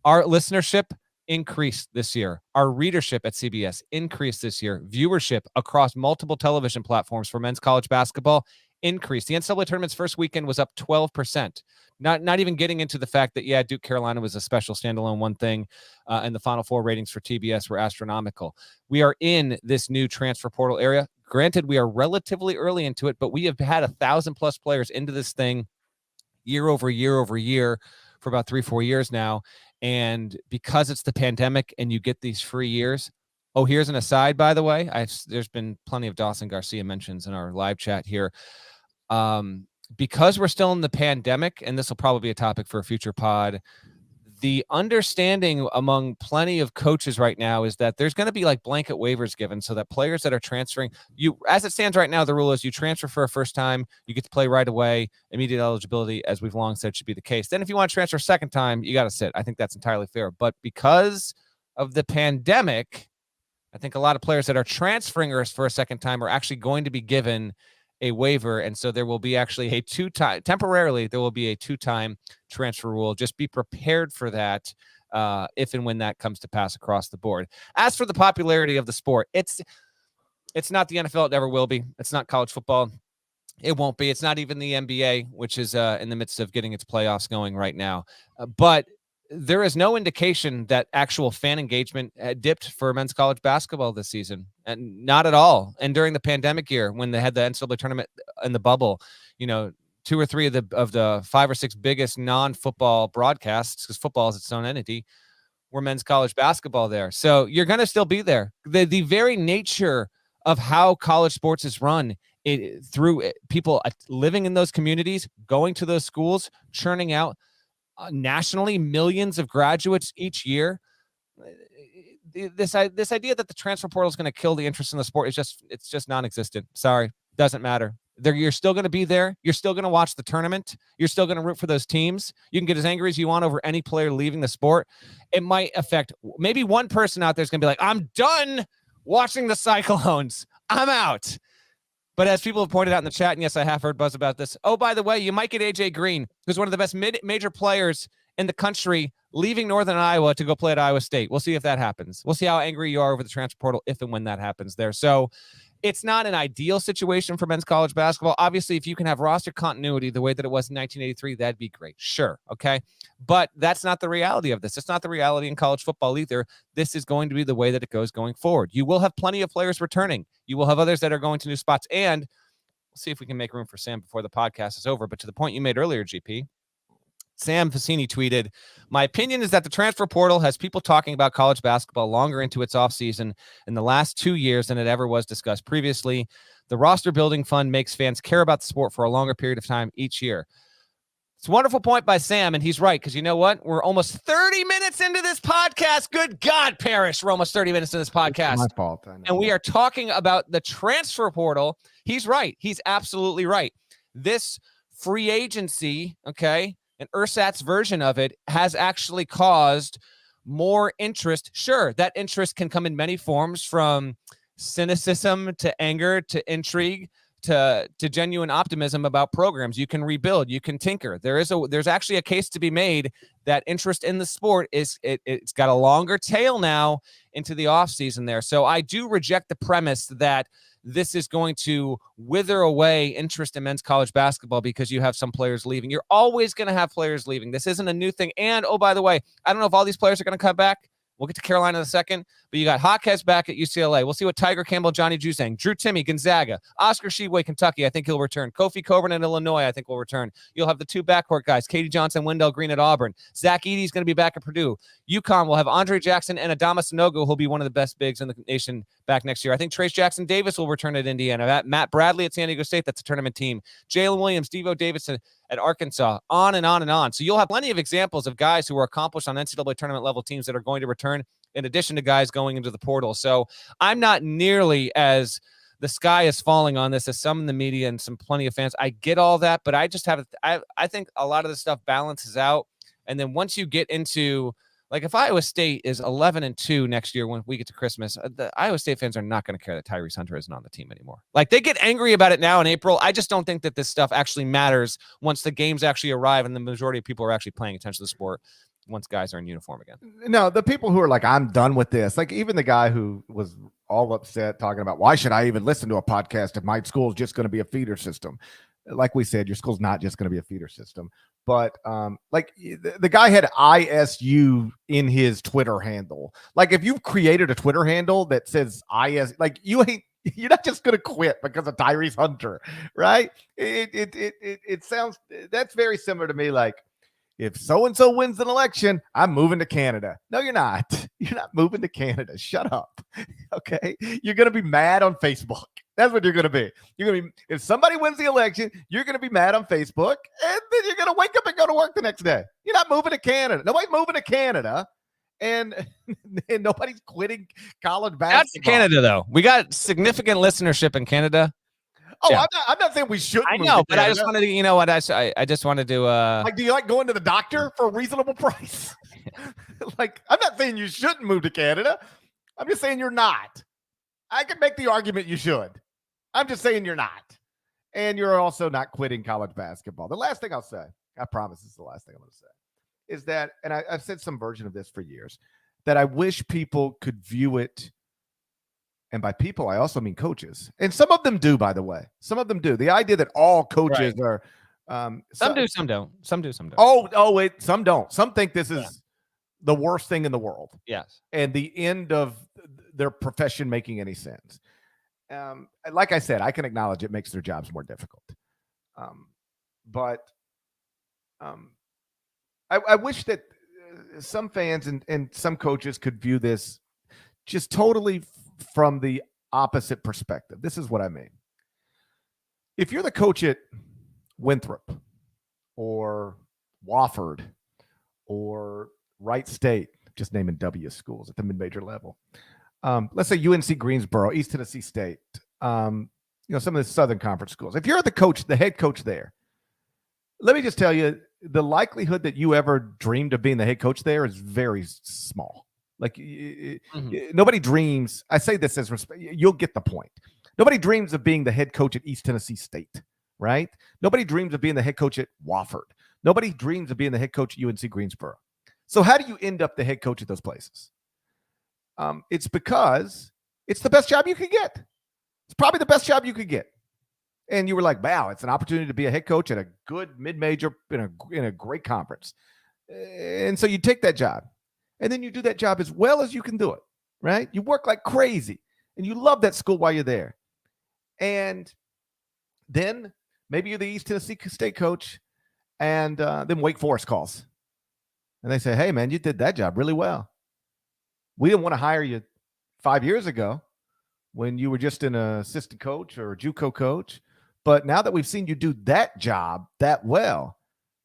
Speaker 2: Our listenership increased this year. Our readership at CBS increased this year. Viewership across multiple television platforms for men's college basketball increased. The NCAA tournament's first weekend was up 12%. Not even getting into the fact that, Duke Carolina was a special standalone one thing, and the Final Four ratings for TBS were astronomical. We are in this new transfer portal area. Granted, we are relatively early into it, but we have had 1,000+ players into this thing year over year over year for about 3-4 years now. And because it's the pandemic and you get these free years. Oh, here's an aside, by the way. There's been plenty of Dawson Garcia mentions in our live chat here. Because we're still in the pandemic, and this will probably be a topic for a future pod, the understanding among plenty of coaches right now is that there's going to be like blanket waivers given so that players that are transferring, as it stands right now, the rule is you transfer for a first time, you get to play right away, immediate eligibility, as we've long said should be the case. Then if you want to transfer a second time, you got to sit. I think that's entirely fair. But because of the pandemic, I think a lot of players that are transferring for a second time are actually going to be given a waiver, and so there will be actually temporarily there will be a 2-time transfer rule. Just be prepared for that if and when that comes to pass across the board. As for the popularity of the sport, it's not the NFL. It never will be. It's not college football. It won't be. It's not even the NBA, which is in the midst of getting its playoffs going right now. But there is no indication that actual fan engagement dipped for men's college basketball this season, and not at all. And during the pandemic year, when they had the NCAA tournament in the bubble, 2 or 3 of the 5 or 6 biggest non-football broadcasts, because football is its own entity, were men's college basketball there. So you're going to still be there. The very nature of how college sports is run, through people living in those communities, going to those schools, churning out nationally millions of graduates each year. This idea that the transfer portal is going to kill the interest in the sport it's just non-existent. Sorry, doesn't matter. You're still going to be there. You're still going to watch the tournament. You're still going to root for those teams. You can get as angry as you want over any player leaving the sport. It might affect maybe one person out there is going to be like, I'm done watching the Cyclones. I'm out. But as people have pointed out in the chat, and yes, I have heard buzz about this. Oh, by the way, you might get AJ Green, who's one of the best major players in the country, leaving Northern Iowa to go play at Iowa State. We'll see if that happens. We'll see how angry you are over the transfer portal if and when that happens there. So it's not an ideal situation for men's college basketball. Obviously, if you can have roster continuity the way that it was in 1983, that'd be great. Sure. Okay. But that's not the reality of this. It's not the reality in college football either. This is going to be the way that it goes going forward. You will have plenty of players returning. You will have others that are going to new spots. And we'll see if we can make room for Sam before the podcast is over. But to the point you made earlier, GP, Sam Facini tweeted, my opinion is that the transfer portal has people talking about college basketball longer into its offseason in the last 2 years than it ever was discussed previously. The roster building fund makes fans care about the sport for a longer period of time each year. It's a wonderful point by Sam, and he's right, because you know what? We're almost 30 minutes into this podcast. Good God, Parrish, we're almost 30 minutes into this podcast.
Speaker 1: It's my fault. I know.
Speaker 2: And we are talking about the transfer portal. He's right. He's absolutely right. This free agency, okay, and Ursat's version of it has actually caused more interest. Sure, that interest can come in many forms, from cynicism to anger to intrigue to genuine optimism about programs. You can rebuild, you can tinker. There's actually a case to be made that interest in the sport it's got a longer tail now into the offseason there. So I do reject the premise that this is going to wither away interest in men's college basketball because you have some players leaving. You're always going to have players leaving. This isn't a new thing. And, oh, by the way, I don't know if all these players are going to come back. We'll get to Carolina in a second, but you got Hawkes back at UCLA. We'll see what Tiger Campbell, Johnny Juzang, Drew Timme, Gonzaga, Oscar Tshiebwe, Kentucky. I think he'll return. Kofi Coburn in Illinois, I think will return. You'll have the two backcourt guys, Katie Johnson, Wendell Green at Auburn. Zach Edey's going to be back at Purdue. UConn will have Andre Jackson and Adama Sanogo, who'll be one of the best bigs in the nation back next year. I think Trace Jackson Davis will return at Indiana. Matt Bradley at San Diego State, that's a tournament team. Jalen Williams, Devo Davis at Arkansas, on and on and on. So you'll have plenty of examples of guys who were accomplished on NCAA tournament level teams that are going to return, in addition to guys going into the portal. So I'm not nearly as the sky is falling on this as some in the media and plenty of fans. I get all that, but I just have, I think a lot of the stuff balances out. And then once you get into, like, if Iowa State is 11-2 next year when we get to Christmas, the Iowa State fans are not going to care that Tyrese Hunter isn't on the team anymore. Like, they get angry about it now in April. I just don't think that this stuff actually matters once the games actually arrive and the majority of people are actually paying attention to the sport once guys are in uniform again.
Speaker 1: No, the people who are like, I'm done with this. Like, even the guy who was all upset talking about, why should I even listen to a podcast if my school's just going to be a feeder system? Like we said, your school's not just going to be a feeder system. But like the guy had ISU in his Twitter handle. Like, if you've created a Twitter handle that says IS, like, you're not just going to quit because of Tyrese Hunter, right? It sounds, that's very similar to me. Like, if so-and-so wins an election, I'm moving to Canada. No, you're not. You're not moving to Canada. Shut up. Okay. You're going to be mad on Facebook. That's what you're going to be. You're going to be, if somebody wins the election, you're going to be mad on Facebook, and then you're going to wake up and go to work the next day. You're not moving to Canada. Nobody's moving to Canada, and nobody's quitting college basketball.
Speaker 2: That's Canada, though. We got significant listenership in Canada.
Speaker 1: Oh, yeah. I'm not saying we shouldn't.
Speaker 2: I know, but I just wanted to, you know what? I just wanted to.
Speaker 1: Like, do you like going to the doctor for a reasonable price? Like, I'm not saying you shouldn't move to Canada. I'm just saying you're not. I could make the argument you should. I'm just saying you're not. And you're also not quitting college basketball. The last thing I'll say, I promise this is the last thing I'm going to say, is that, and I've said some version of this for years, that I wish people could view it. And by people, I also mean coaches. And some of them do, by the way. Some of them do. The idea that all coaches are
Speaker 2: some do, some don't. Some do, some don't.
Speaker 1: Oh, wait, some don't. Some think this is the worst thing in the world.
Speaker 2: Yes.
Speaker 1: And the end of their profession making any sense. Like I said, I can acknowledge it makes their jobs more difficult. But I wish that some fans and some coaches could view this just totally from the opposite perspective. This is what I mean. If you're the coach at Winthrop or Wofford or Wright State, just naming W schools at the mid-major level, let's say UNC Greensboro, East Tennessee State, some of the Southern Conference schools. If you're the coach, the head coach there, let me just tell you, the likelihood that you ever dreamed of being the head coach there is very small. Like, nobody dreams. I say this as respect. You'll get the point. Nobody dreams of being the head coach at East Tennessee State, right? Nobody dreams of being the head coach at Wofford. Nobody dreams of being the head coach at UNC Greensboro. So how do you end up the head coach at those places? It's because it's the best job you could get. It's probably the best job you could get. And you were like, wow, it's an opportunity to be a head coach at a good mid-major in a great conference. And so you take that job. And then you do that job as well as you can do it, right? You work like crazy, and you love that school while you're there. And then maybe you're the East Tennessee State coach, and then Wake Forest calls. And they say, hey, man, you did that job really well. We didn't want to hire you 5 years ago when you were just an assistant coach or a JUCO coach. But now that we've seen you do that job that well,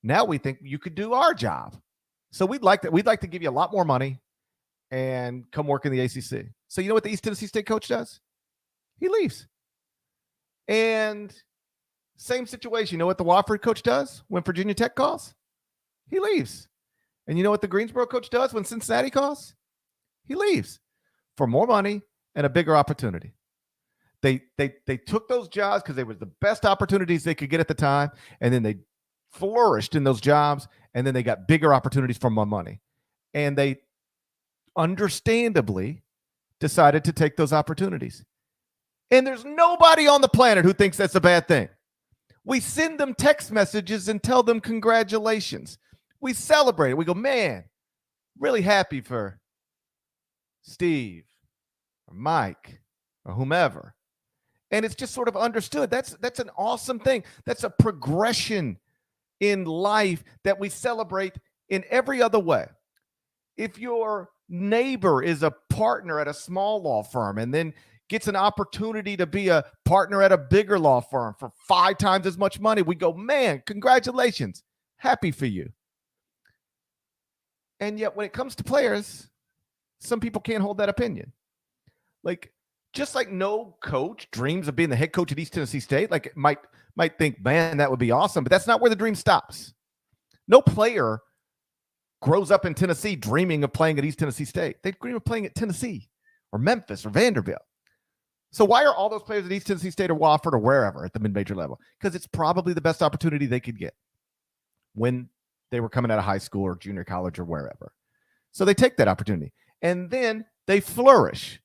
Speaker 1: now we think you could do our job. So we'd like to give you a lot more money and come work in the ACC. So you know what the East Tennessee State coach does? He leaves. And same situation. You know what the Wofford coach does when Virginia Tech calls? He leaves. And you know what the Greensboro coach does when Cincinnati calls? He leaves for more money and a bigger opportunity. They took those jobs because they were the best opportunities they could get at the time, and then they flourished in those jobs, and then they got bigger opportunities for more money. And they understandably decided to take those opportunities. And there's nobody on the planet who thinks that's a bad thing. We send them text messages and tell them congratulations. We celebrate it. We go, man, really happy for Steve or Mike or whomever. And it's just sort of understood. That's an awesome thing. That's a progression in life that we celebrate in every other way. If your neighbor is a partner at a small law firm and then gets an opportunity to be a partner at a bigger law firm for 5 times as much money, we go, man, congratulations. Happy for you. And yet when it comes to players, some people can't hold that opinion. Like, just like no coach dreams of being the head coach at East Tennessee State, like might think, man, that would be awesome, but that's not where the dream stops. No player grows up in Tennessee dreaming of playing at East Tennessee State. They dream of playing at Tennessee or Memphis or Vanderbilt. So why are all those players at East Tennessee State or Wofford or wherever at the mid-major level? Because it's probably the best opportunity they could get when they were coming out of high school or junior college or wherever. So they take that opportunity, and then they flourish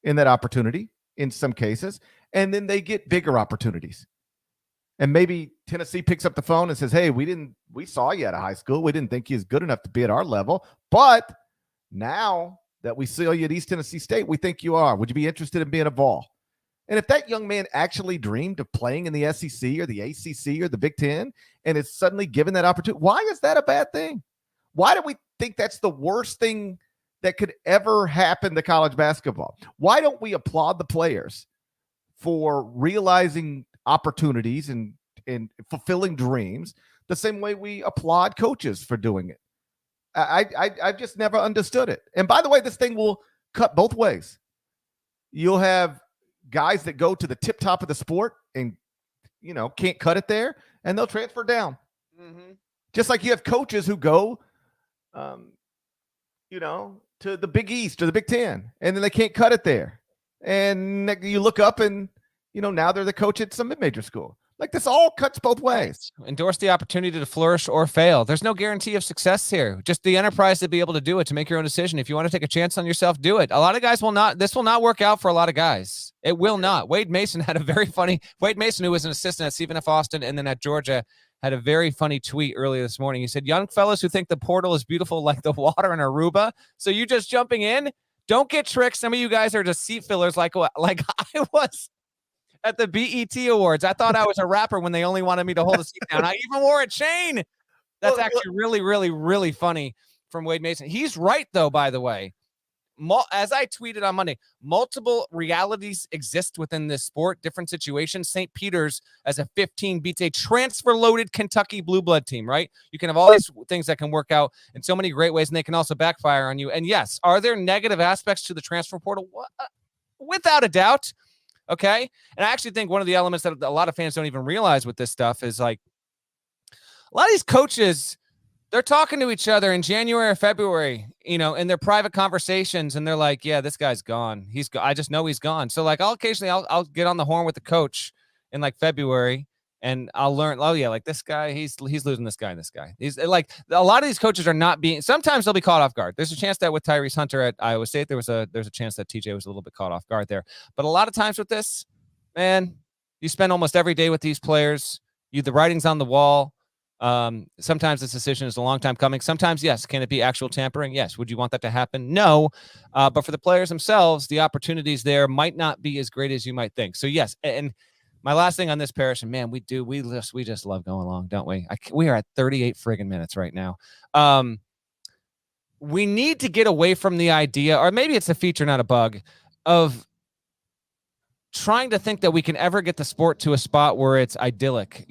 Speaker 1: in that opportunity in some cases, and then they get bigger opportunities. And maybe Tennessee picks up the phone and says, hey, we saw you out of high school. We didn't think you was good enough to be at our level, but now that we saw you at East Tennessee State, we think you are. Would you be interested in being a Vol? And if that young man actually dreamed of playing in the SEC or the ACC or the Big Ten and is suddenly given that opportunity, why is that a bad thing? Why do we think that's the worst thing that could ever happen to college basketball? Why don't we applaud the players for realizing opportunities and fulfilling dreams the same way we applaud coaches for doing it? I've just never understood it. And by the way, this thing will cut both ways. You'll have guys that go to the tip top of the sport and, can't cut it there, and they'll transfer down. Mm-hmm. Just like you have coaches who go, to the Big East or the Big Ten, and then they can't cut it there. And you look up and, now they're the coach at some mid-major school. Like, this all cuts both ways.
Speaker 2: Endorse the opportunity to flourish or fail. There's no guarantee of success here. Just the enterprise to be able to do it, to make your own decision. If you want to take a chance on yourself, do it. A lot of guys will not. This will not work out for a lot of guys. It will not. Wade Mason, who was an assistant at Stephen F. Austin and then at Georgia, had a very funny tweet earlier this morning. He said, young fellas who think the portal is beautiful like the water in Aruba, so you just jumping in, don't get tricked. Some of you guys are just seat fillers like I was at the BET Awards. I thought I was a rapper when they only wanted me to hold a seat down. I even wore a chain. That's actually really, really, really funny from Wade Mason. He's right, though, by the way. As I tweeted on Monday, multiple realities exist within this sport, different situations. St. Peter's as a 15 beats a transfer-loaded Kentucky blue blood team, right? You can have all these things that can work out in so many great ways, and they can also backfire on you. And yes, are there negative aspects to the transfer portal? Without a doubt. Okay. And I actually think one of the elements that a lot of fans don't even realize with this stuff is like a lot of these coaches, they're talking to each other in January or February, in their private conversations. And they're like, yeah, this guy's gone. I just know he's gone. So like, I'll get on the horn with the coach in like February and I'll learn, oh yeah, like this guy, he's losing this guy and this guy. He's like, a lot of these coaches are not sometimes they'll be caught off guard. There's a chance that with Tyrese Hunter at Iowa State, there's a chance that TJ was a little bit caught off guard there. But a lot of times with this, man, you spend almost every day with these players. The writing's on the wall. Sometimes this decision is a long time coming. Sometimes, yes. Can it be actual tampering? Yes. Would you want that to happen? No. But for the players themselves, the opportunities there might not be as great as you might think. So yes. And my last thing on this, Parrish, and man, we just love going long, don't we? We are at 38 friggin' minutes right now. We need to get away from the idea, or maybe it's a feature, not a bug, of trying to think that we can ever get the sport to a spot where it's idyllic,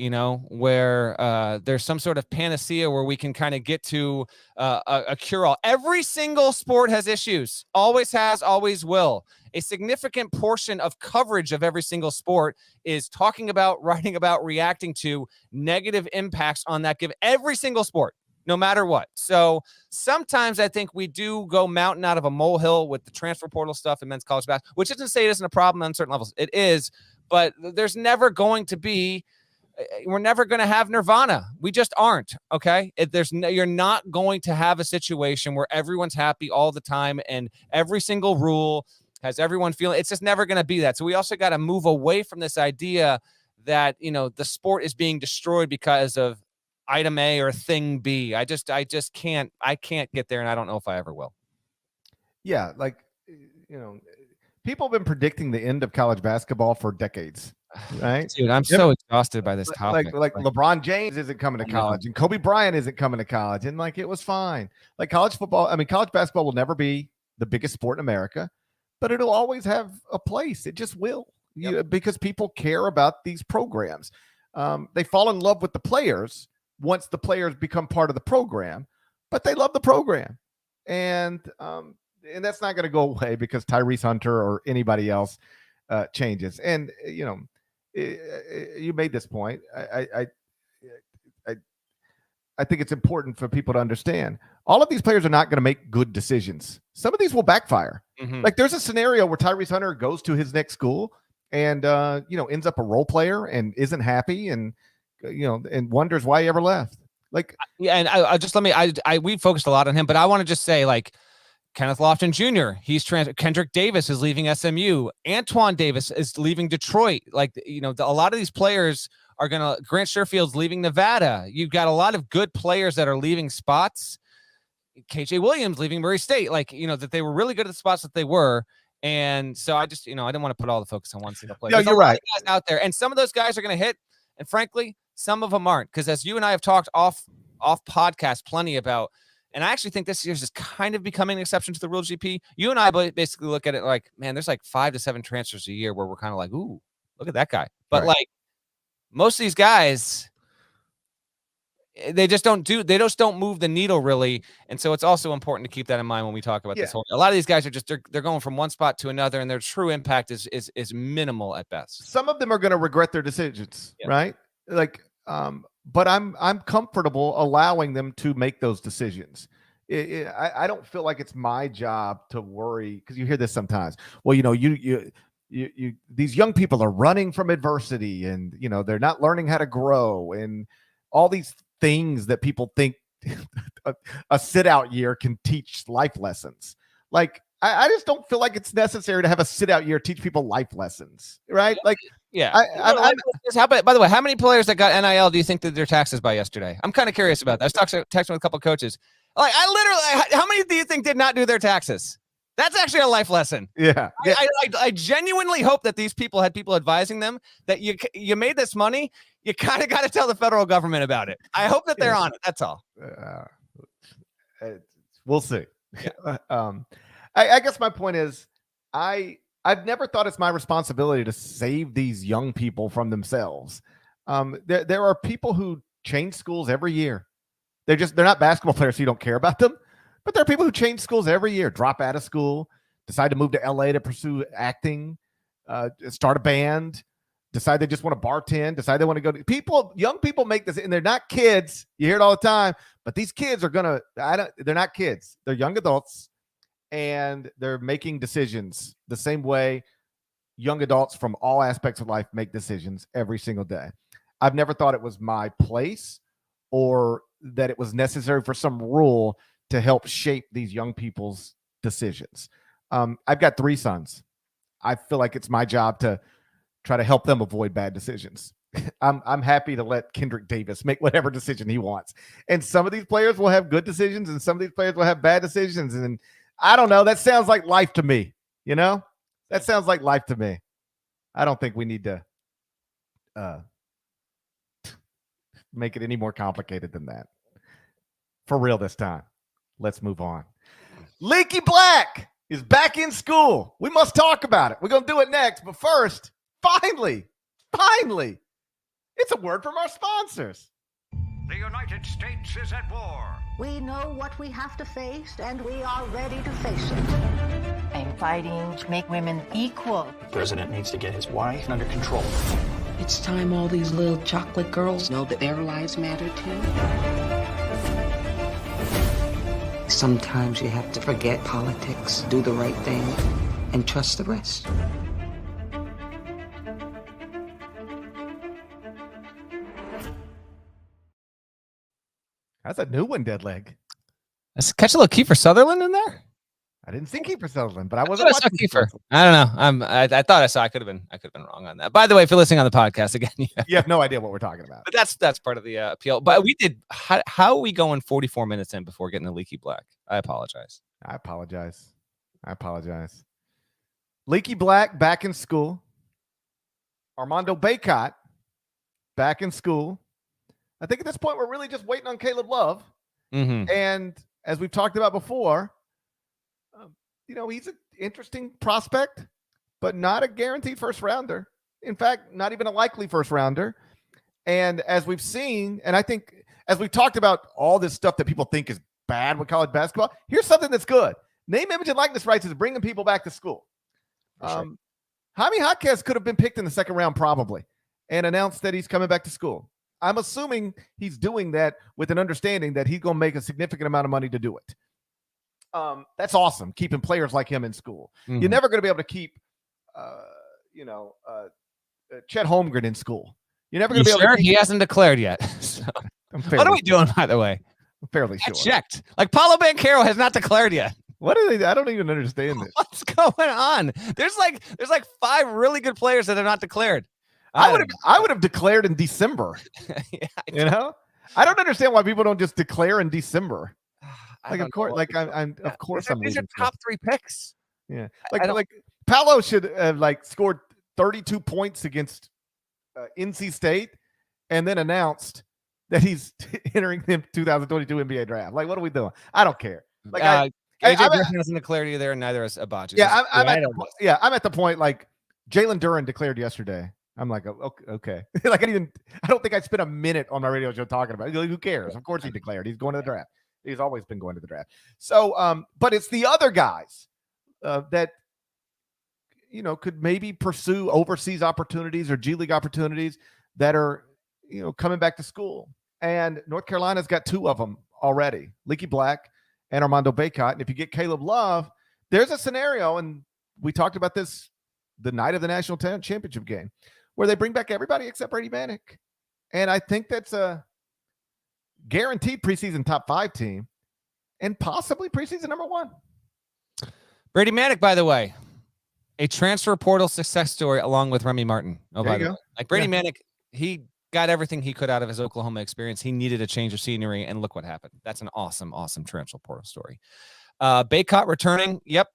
Speaker 2: where there's some sort of panacea where we can kind of get to a cure-all. Every single sport has issues, always has, always will. A significant portion of coverage of every single sport is talking about, writing about, reacting to negative impacts on that given every single sport, no matter what. So sometimes I think we do go mountain out of a molehill with the transfer portal stuff in men's college basketball, which isn't to say it isn't a problem on certain levels. It is, but there's never going to be, we're never going to have nirvana. We just aren't. Okay. You're not going to have a situation where everyone's happy all the time and every single rule has everyone feeling. It's just never going to be that. So we also got to move away from this idea that, the sport is being destroyed because of item A or thing B. I just can't get there. And I don't know if I ever will.
Speaker 1: Yeah. Like you know, people have been predicting the end of college basketball for decades, right?
Speaker 2: Dude, I'm so exhausted by this topic.
Speaker 1: Like LeBron James isn't coming to college, and Kobe Bryant isn't coming to college, and like it was fine. Like college basketball will never be the biggest sport in America, but it'll always have a place. It just will, because people care about these programs. They fall in love with the players once the players become part of the program, but they love the program, and that's not going to go away because Tyrese Hunter or anybody else changes. And you made this point. I think it's important for people to understand. All of these players are not going to make good decisions. Some of these will backfire.
Speaker 2: Mm-hmm.
Speaker 1: Like there's a scenario where Tyrese Hunter goes to his next school and ends up a role player and isn't happy and and wonders why he ever left. Like,
Speaker 2: yeah, and we focused a lot on him, but I want to just say, like, Kenneth Lofton Jr., Kendrick Davis is leaving SMU. Antoine Davis is leaving Detroit. Like, a lot of these players are going to, Grant Sherfield's leaving Nevada. You've got a lot of good players that are leaving spots. KJ Williams leaving Murray State, that they were really good at the spots that they were. And so I just, I didn't want to put all the focus on one single player.
Speaker 1: No, you're right.
Speaker 2: Guys out there, and some of those guys are going to hit. And frankly, some of them aren't, because as you and I have talked off podcast plenty about, and I actually think this year's is kind of becoming an exception to the rule GP. You and I basically look at it like, man, there's like 5 to 7 transfers a year where we're kind of like, ooh, look at that guy. But like most of these guys, they just don't move the needle really. And so it's also important to keep that in mind when we talk about this whole. A lot of these guys are just they're going from one spot to another, and their true impact is minimal at best.
Speaker 1: Some of them are going to regret their decisions, right? Like, but I'm comfortable allowing them to make those decisions. I don't feel like it's my job to worry, because you hear this sometimes. Well, you these young people are running from adversity, and they're not learning how to grow, and all these things that people think a sit-out year can teach life lessons. Like, I just don't feel like it's necessary to have a sit-out year teach people life lessons, right? Like,
Speaker 2: yeah. By the way, how many players that got NIL do you think did their taxes by yesterday? I'm kind of curious about that. I was texting with a couple of coaches. Like, how many do you think did not do their taxes? That's actually a life lesson.
Speaker 1: Yeah.
Speaker 2: I genuinely hope that these people had people advising them that you made this money. You kind of got to tell the federal government about it. I hope that they're on it. That's all.
Speaker 1: We'll see. Yeah. I guess my point is, I've never thought it's my responsibility to save these young people from themselves. There are people who change schools every year. They're not basketball players, so you don't care about them. But there are people who change schools every year, drop out of school, decide to move to LA to pursue acting, start a band, decide they just want to bartend, decide they want to go to young people make this, and they're not kids. You hear it all the time, but these kids are they're not kids. They're young adults, and they're making decisions the same way young adults from all aspects of life make decisions every single day. I've never thought it was my place or that it was necessary for some rule to help shape these young people's decisions. I've got 3 sons. I feel like it's my job to try to help them avoid bad decisions. I'm happy to let Kendrick Davis make whatever decision he wants. And some of these players will have good decisions, and some of these players will have bad decisions. And I don't know. That sounds like life to me. That sounds like life to me. I don't think we need to make it any more complicated than that. For real this time. Let's move on. Leaky Black is back in school. We must talk about it. We're going to do it next. But first, finally, it's a word from our sponsors.
Speaker 3: The United States is at war.
Speaker 4: We know what we have to face, and we are ready to face it.
Speaker 5: I'm fighting to make women equal.
Speaker 6: The president needs to get his wife under control.
Speaker 7: It's time all these little chocolate girls know that their lives matter too. Sometimes you have to forget politics, do the right thing, and trust the rest.
Speaker 1: That's a new one, Dead Leg.
Speaker 2: Let's catch a little Kiefer Sutherland in there.
Speaker 1: I didn't see Kiefer Sutherland, but I wasn't watching
Speaker 2: Kiefer. I don't know. I thought I saw. I could have been wrong on that. By the way, if you're listening on the podcast again,
Speaker 1: you have no idea what we're talking about.
Speaker 2: But that's part of the appeal. But we did. How are we going 44 minutes in before getting the Leaky Black? I apologize.
Speaker 1: I apologize. Leaky Black back in school. Armando BAICOT back in school. I think at this point we're really just waiting on Caleb Love.
Speaker 2: Mm-hmm.
Speaker 1: And as we've talked about before, he's an interesting prospect, but not a guaranteed first rounder. In fact, not even a likely first rounder. And as we've seen, and I think as we've talked about all this stuff that people think is bad with college basketball, here's something that's good. Name, image, and likeness rights is bringing people back to school.
Speaker 2: Sure.
Speaker 1: Jaime Jaquez could have been picked in the second round probably and announced that he's coming back to school. I'm assuming he's doing that with an understanding that he's going to make a significant amount of money to do it. That's awesome, keeping players like him in school.
Speaker 2: Mm-hmm.
Speaker 1: You're never going to be able to keep, Chet Holmgren in school. You're never going to be able to keep.
Speaker 2: He hasn't declared yet. So. What are we doing, by the way?
Speaker 1: I'm fairly sure.
Speaker 2: Checked. Like Paulo Banchero has not declared yet.
Speaker 1: What are they? I don't even understand this.
Speaker 2: What's going on? There's like 5 really good players that are not declared.
Speaker 1: I would have declared in December.
Speaker 2: Yeah,
Speaker 1: I don't understand why people don't just declare in December. Like of course,
Speaker 2: these are top 3 picks.
Speaker 1: Yeah, like Paolo should have scored 32 points against NC State, and then announced that he's entering the 2022 NBA draft. Like, what are we doing? I don't care. Like,
Speaker 2: AJ Griffin hasn't declared either, and neither has Abaji.
Speaker 1: Yeah, I'm at the point like Jalen Duren declared yesterday. I'm like, okay. Like I don't think I spent a minute on my radio show talking about it. Like, who cares? Of course he declared. He's going to the draft. He's always been going to the draft. So, but it's the other guys that could maybe pursue overseas opportunities or G League opportunities that are coming back to school. And North Carolina's got 2 of them already, Leaky Black and Armando BAICOT. And if you get Caleb Love, there's a scenario, and we talked about this the night of the national championship game, where they bring back everybody except Brady Manek. And I think that's a guaranteed preseason top 5 team and possibly preseason number 1.
Speaker 2: Brady Manek, by the way, a transfer portal success story along with Remy Martin. Oh, by the way, like Brady Manek, he got everything he could out of his Oklahoma experience. He needed a change of scenery, and look what happened. That's an awesome, awesome transfer portal story. BAICOT returning. Yep.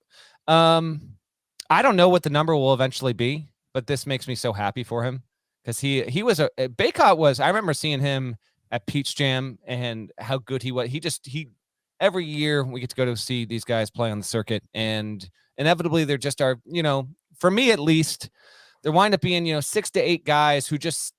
Speaker 2: I don't know what the number will eventually be, but this makes me so happy for him because he was BAICOT was. I remember seeing him at Peach Jam and how good he was. He every year we get to go to see these guys play on the circuit, and inevitably they're just our, for me at least, there wind up being 6 to 8 guys who just,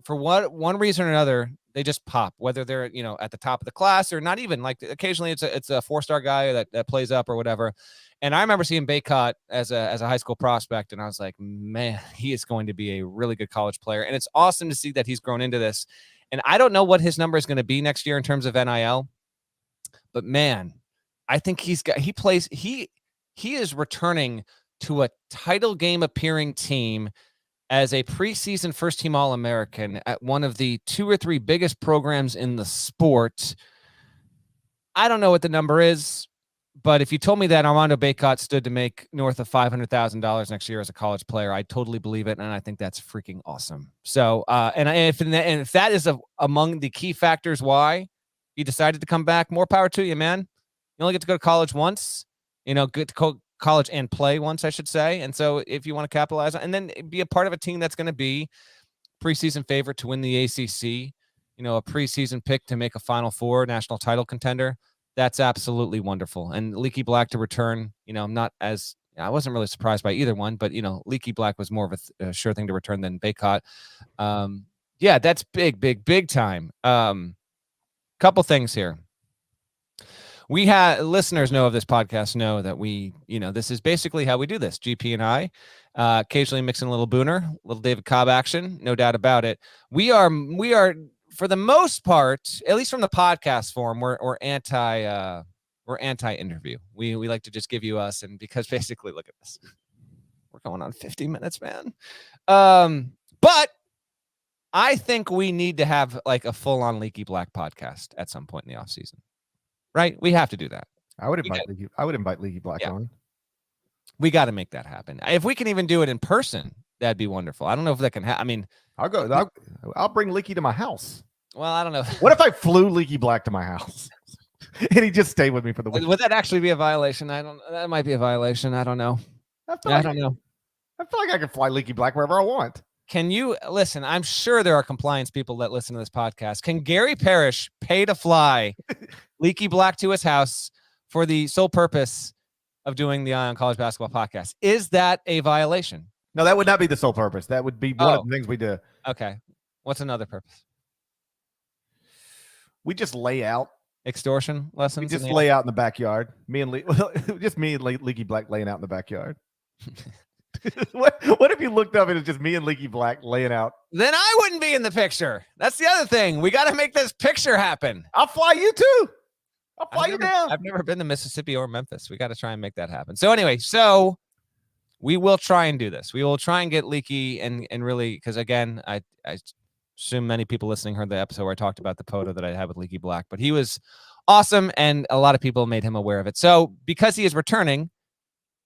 Speaker 2: for one reason or another, they just pop, whether they're at the top of the class or not even. Like occasionally it's a 4-star guy that plays up or whatever. And I remember seeing BAICOT as a high school prospect, and I was like, man, he is going to be a really good college player. And it's awesome to see that he's grown into this. And I don't know what his number is going to be next year in terms of NIL, but man, I think he is returning to a title game appearing team as a preseason first team All-American at one of the 2 or 3 biggest programs in the sport. I don't know what the number is, but if you told me that Armando BAICOT stood to make north of $500,000 next year as a college player, I totally believe it, and I think that's freaking awesome. So, if that is among the key factors why he decided to come back, more power to you, man. You only get to go to college once, get to college and play once, I should say. And so if you want to capitalize on, and then be a part of a team that's going to be preseason favorite to win the ACC, a preseason pick to make a Final Four national title contender, that's absolutely wonderful. And Leaky Black to return, I wasn't really surprised by either one, but Leaky Black was more of a sure thing to return than BAICOT. Yeah, that's big time. Couple things here. We have listeners know of this podcast know that we, this is basically how we do this. GP and I occasionally mixing a little Booner, little David Cobb action, no doubt about it. We are for the most part, at least from the podcast form, we're anti-interview. We like to just give you us, and because basically, look at this, we're going on 50 minutes, man. But I think we need to have like a full-on Leaky Black podcast at some point in the off season. Right? We have to do that.
Speaker 1: I would invite Leaky Black on.
Speaker 2: We got to make that happen. If we can even do it in person, that'd be wonderful. I don't know if that can happen. I mean,
Speaker 1: I'll bring Leaky to my house.
Speaker 2: Well, I don't know.
Speaker 1: What if I flew Leaky Black to my house? and he just stayed with me for the week.
Speaker 2: Would that actually be a violation? That might be a violation. I don't know. I don't know.
Speaker 1: I feel like I can fly Leaky Black wherever I want.
Speaker 2: Can you listen? I'm sure there are compliance people that listen to this podcast. Can Gary Parrish pay to fly Leaky Black to his house for the sole purpose of doing the Eye on College Basketball podcast? Is that a violation?
Speaker 1: No, that would not be the sole purpose. That would be one of the things we do.
Speaker 2: Okay. What's another purpose?
Speaker 1: We just lay out.
Speaker 2: Extortion lessons?
Speaker 1: We just lay out in the backyard. Me and Leaky Black laying out in the backyard. What if you looked up and it's just me and Leaky Black laying out?
Speaker 2: Then I wouldn't be in the picture. That's the other thing. We got to make this picture happen.
Speaker 1: I'll fly you too. I'll fly you down.
Speaker 2: I've never been to Mississippi or Memphis. We got to try and make that happen. So anyway, we will try and do this. We will try and get Leaky and really, because again, I assume many people listening heard the episode where I talked about the photo that I had with Leaky Black, but he was awesome and a lot of people made him aware of it. So because he is returning,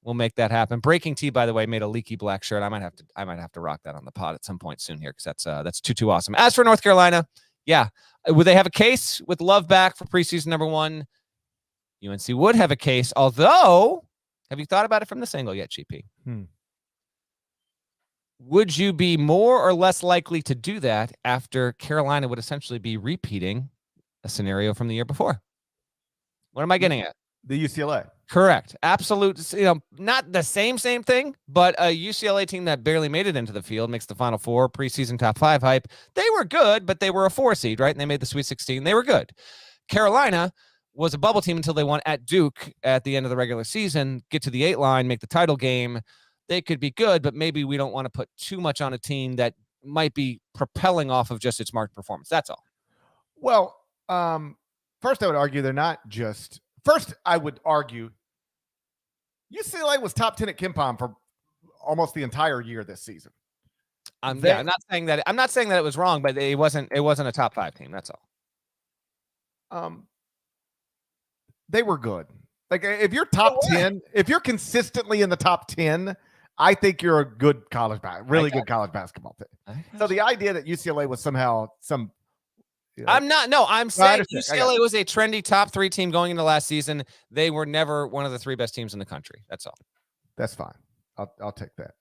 Speaker 2: we'll make that happen. Breaking Tea, by the way, made a Leaky Black shirt. I might have to rock that on the pod at some point soon here because that's too awesome. As for North Carolina, yeah, would they have a case with Love back for preseason number 1? UNC would have a case, although, have you thought about it from this angle yet, GP? Would you be more or less likely to do that after Carolina would essentially be repeating a scenario from the year before? What am I getting at?
Speaker 1: The UCLA.
Speaker 2: Correct. Absolute, not the same thing, but a UCLA team that barely made it into the field, makes the Final Four, preseason top 5 hype. They were good, but they were a 4 seed, right? And they made the Sweet 16. They were good. Carolina was a bubble team until they won at Duke at the end of the regular season, get to the 8 line, make the title game. They could be good, but maybe we don't want to put too much on a team that might be propelling off of just its marked performance. That's all.
Speaker 1: Well, first I would argue they're not just. First, I would argue UCLA was top 10 at KenPom for almost the entire year this season.
Speaker 2: I'm not saying that it was wrong, but it wasn't a top 5 team. That's all.
Speaker 1: They were good. Like if you're top 10, if you're consistently in the top 10, I think you're a good good college basketball team. So the idea that UCLA was somehow some.
Speaker 2: I'm saying UCLA was a trendy top 3 team going into last season. They were never one of the 3 best teams in the country. That's all. That's
Speaker 1: fine. I'll take that.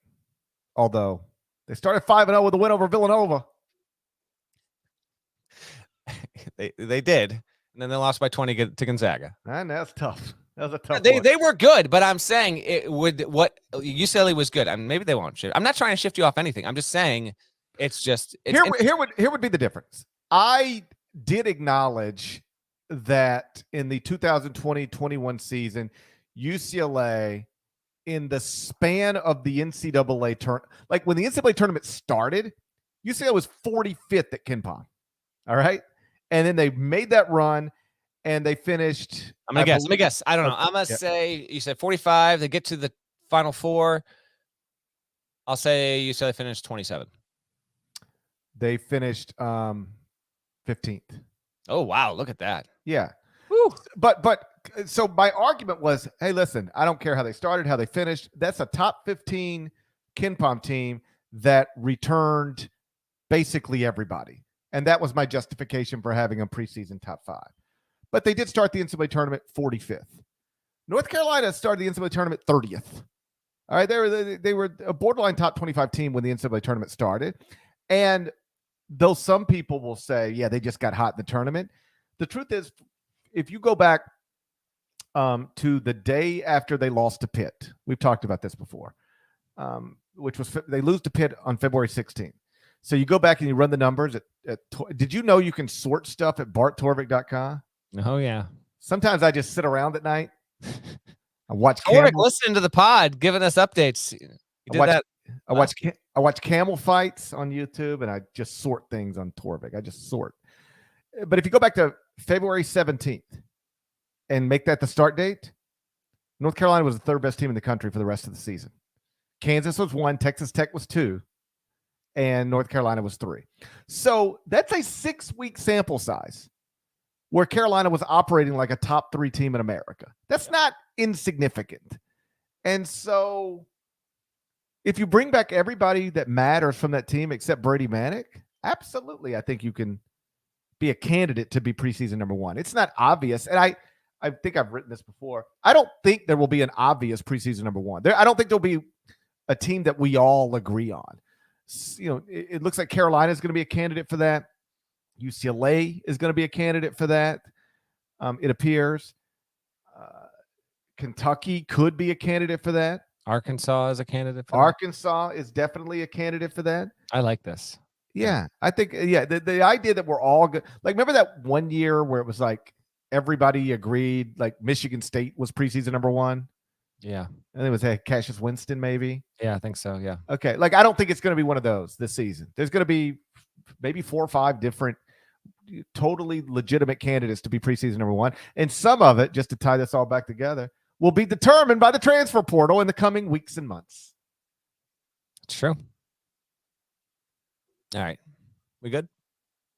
Speaker 1: Although they started 5-0 with a win over Villanova.
Speaker 2: They did, and then they lost by 20 to Gonzaga.
Speaker 1: And that's tough. That was a tough.
Speaker 2: They were good, but I'm saying UCLA was good, and maybe they won't shift. I'm not trying to shift you off anything. I'm just saying here
Speaker 1: would be the difference. I did acknowledge that in the 2020-21 season, UCLA, in the span of the NCAA tournament, like when the NCAA tournament started, UCLA was 45th at KenPom. All right. And then they made that run and they finished.
Speaker 2: Let me guess. I don't know. I'm going to say you said 45. They get to the Final Four. I'll say UCLA finished 27.
Speaker 1: They finished 15th.
Speaker 2: Oh, wow. Look at that.
Speaker 1: Yeah.
Speaker 2: Woo.
Speaker 1: But so my argument was, hey, listen, I don't care how they started, how they finished. That's a top 15 KenPom team that returned basically everybody. And that was my justification for having a preseason top 5. But they did start the NCAA tournament 45th. North Carolina started the NCAA tournament 30th. All right. They were a borderline top 25 team when the NCAA tournament started. And though some people will say, yeah, they just got hot in the tournament, the truth is, if you go back to the day after they lost to Pitt, we've talked about this before, which was they lose to Pitt on February 16th. So you go back and you run the numbers. Did you know you can sort stuff at barttorvik.com?
Speaker 2: Oh, yeah.
Speaker 1: Sometimes I just sit around at night. I watch
Speaker 2: Torvik listening to the pod, giving us updates.
Speaker 1: I watch camel fights on YouTube, and I just sort things on Torvik. I just sort. But if you go back to February 17th and make that the start date, North Carolina was the 3rd best team in the country for the rest of the season. Kansas was 1, Texas Tech was 2, and North Carolina was 3. So that's a 6-week sample size where Carolina was operating like a top 3 team in America. That's not insignificant. And so if you bring back everybody that matters from that team except Brady Manick, absolutely, I think you can be a candidate to be preseason number 1. It's not obvious. And I think I've written this before. I don't think there will be an obvious preseason number one. I don't think there'll be a team that we all agree on. It looks like Carolina is going to be a candidate for that. UCLA is going to be a candidate for that. It appears. Kentucky could be a candidate for that.
Speaker 2: Arkansas is a candidate for
Speaker 1: Arkansas is definitely a candidate for that.
Speaker 2: I like this.
Speaker 1: Yeah, I think, the idea that we're all good. Like, remember that one year where it was like everybody agreed, like Michigan State was preseason number one?
Speaker 2: Yeah.
Speaker 1: And it was Cassius Winston, maybe?
Speaker 2: Yeah, I think so, yeah.
Speaker 1: Okay, like, I don't think it's going to be one of those this season. There's going to be maybe 4 or 5 different totally legitimate candidates to be preseason number one. And some of it, just to tie this all back together, will be determined by the transfer portal in the coming weeks and months.
Speaker 2: It's true. All right. We good?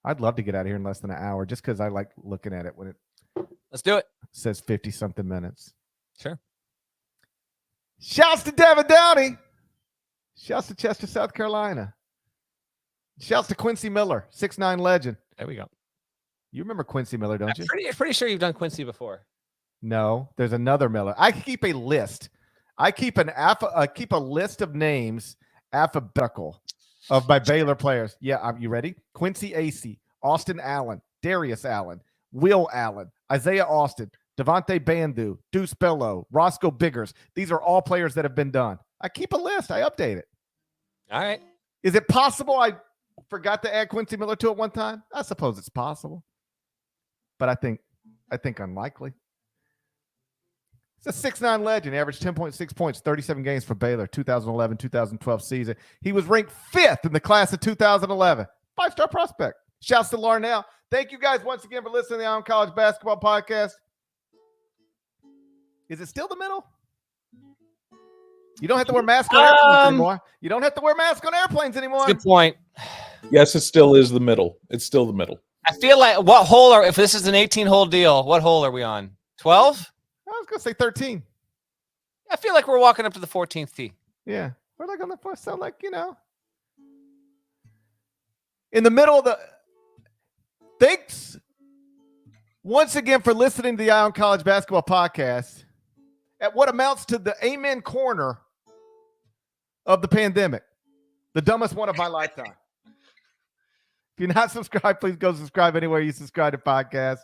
Speaker 1: I'd love to get out of here in less than an hour just because I like looking at it when it
Speaker 2: Let's do it.
Speaker 1: says 50-something minutes.
Speaker 2: Sure.
Speaker 1: Shouts to Devin Downey. Shouts to Chester, South Carolina. Shouts to Quincy Miller, 6'9" legend.
Speaker 2: There we go.
Speaker 1: You remember Quincy Miller, don't you?
Speaker 2: Pretty sure you've done Quincy before.
Speaker 1: No, there's another Miller. I keep a list. I keep a list of names alphabetical of my Baylor players. Yeah, you ready? Quincy Acey, Austin Allen, Darius Allen, Will Allen, Isaiah Austin, Devontae Bandu, Deuce Bello, Roscoe Biggers. These are all players that have been done. I keep a list. I update it.
Speaker 2: All right.
Speaker 1: Is it possible I forgot to add Quincy Miller to it one time? I suppose it's possible. But I think unlikely. It's a 6'9" legend, averaged 10.6 points, 37 games for Baylor, 2011-2012 season. He was ranked 5th in the class of 2011. 5-star prospect. Shouts to Larnell. Thank you guys once again for listening to the College Basketball Podcast. Is it still the middle? You don't have to wear masks on airplanes anymore. You don't have to wear masks on airplanes anymore.
Speaker 2: Good point.
Speaker 8: Yes, it still is the middle. It's still the middle.
Speaker 2: I feel like if this is an 18-hole deal, what hole are we on? 12?
Speaker 1: I was going to say 13.
Speaker 2: I feel like we're walking up to the 14th tee.
Speaker 1: Yeah. We're like on the first, so like, in the middle of the. Thanks once again for listening to the Eye on College Basketball Podcast at what amounts to the amen corner of the pandemic. The dumbest one of my lifetime. If you're not subscribed, please go subscribe anywhere you subscribe to podcasts.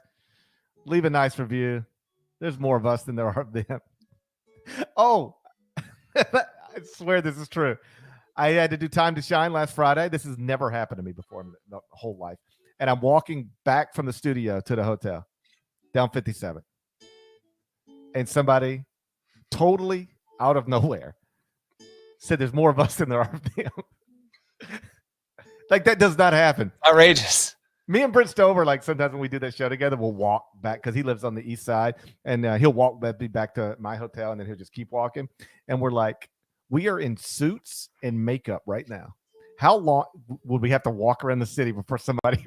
Speaker 1: Leave a nice review. There's more of us than there are of them. Oh, I swear this is true. I had to do Time to Shine last Friday. This has never happened to me before in the whole life. And I'm walking back from the studio to the hotel down 57. And somebody totally out of nowhere said there's more of us than there are of them. Like, that does not happen.
Speaker 2: Outrageous.
Speaker 1: Me and Brent Stover, like, sometimes when we do that show together, we'll walk back because he lives on the east side, and he'll walk back to my hotel, and then he'll just keep walking. And we're like, we are in suits and makeup right now. How long would we have to walk around the city before somebody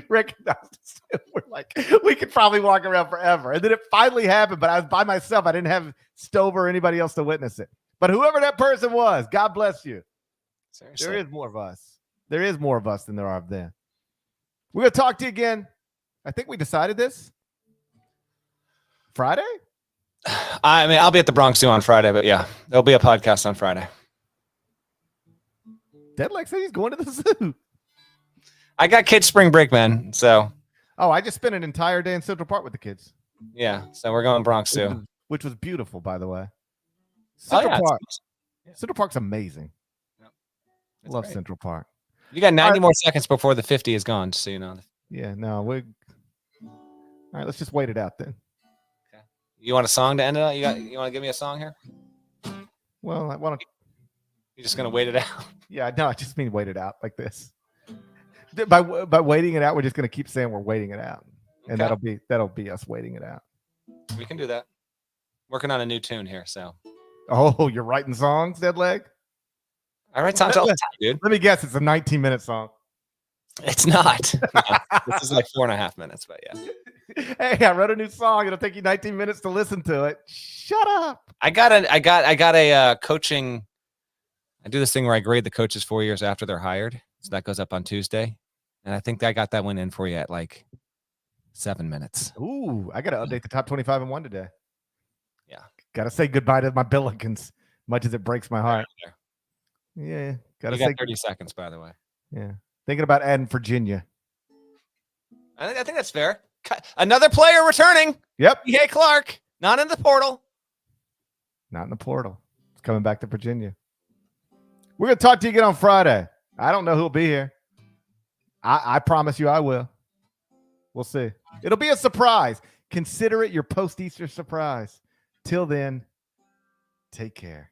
Speaker 1: recognized us? We're like, we could probably walk around forever. And then it finally happened, but I was by myself. I didn't have Stover or anybody else to witness it. But whoever that person was, God bless you.
Speaker 2: Seriously.
Speaker 1: There is more of us. There is more of us than there are of them. We're going to talk to you again. I think we decided this. Friday?
Speaker 2: I mean, I'll be at the Bronx Zoo on Friday, but yeah, there'll be a podcast on Friday.
Speaker 1: Deadleg said he's going to the zoo.
Speaker 2: I got kids spring break, man. So.
Speaker 1: Oh, I just spent an entire day in Central Park with the kids.
Speaker 2: Yeah, so we're going Bronx Zoo.
Speaker 1: Which was beautiful, by the way.
Speaker 2: Central
Speaker 1: Park.
Speaker 2: Yeah.
Speaker 1: Central Park's amazing.
Speaker 2: Yep.
Speaker 1: Love
Speaker 2: great.
Speaker 1: Central Park.
Speaker 2: You got 90 more seconds before the 50 is gone, just so you know.
Speaker 1: Yeah, no, all right, let's just wait it out then.
Speaker 2: Okay. You want a song to end it on? You want to give me a song here?
Speaker 1: Well, I want to.
Speaker 2: You're just gonna wait it out.
Speaker 1: Yeah, no, I just mean wait it out like this. By waiting it out, we're just gonna keep saying we're waiting it out, and that'll be us waiting it out.
Speaker 2: We can do that. Working on a new tune here, so.
Speaker 1: Oh, you're writing songs, Deadleg?
Speaker 2: I write songs all the time, dude.
Speaker 1: Let me guess, it's a 19-minute song.
Speaker 2: It's not. No, this is like 4.5 minutes, but yeah.
Speaker 1: Hey, I wrote a new song. It'll take you 19 minutes to listen to it. Shut up.
Speaker 2: I got a coaching. I do this thing where I grade the coaches 4 years after they're hired. So that goes up on Tuesday. And I think I got that one in for you at like 7 minutes.
Speaker 1: Ooh, I got to update the top 25 and 1 today.
Speaker 2: Yeah.
Speaker 1: Got to say goodbye to my Billikens, much as it breaks my heart. Yeah. Got to
Speaker 2: You
Speaker 1: say
Speaker 2: got 30 seconds, by the way.
Speaker 1: Yeah. Thinking about adding Virginia.
Speaker 2: I think that's fair. Another player returning.
Speaker 1: Yep.
Speaker 2: E.A. Clark, not in the portal.
Speaker 1: Not in the portal. It's coming back to Virginia. We're going to talk to you again on Friday. I don't know who'll be here. I promise you I will. We'll see. It'll be a surprise. Consider it your post-Easter surprise. Till then, take care.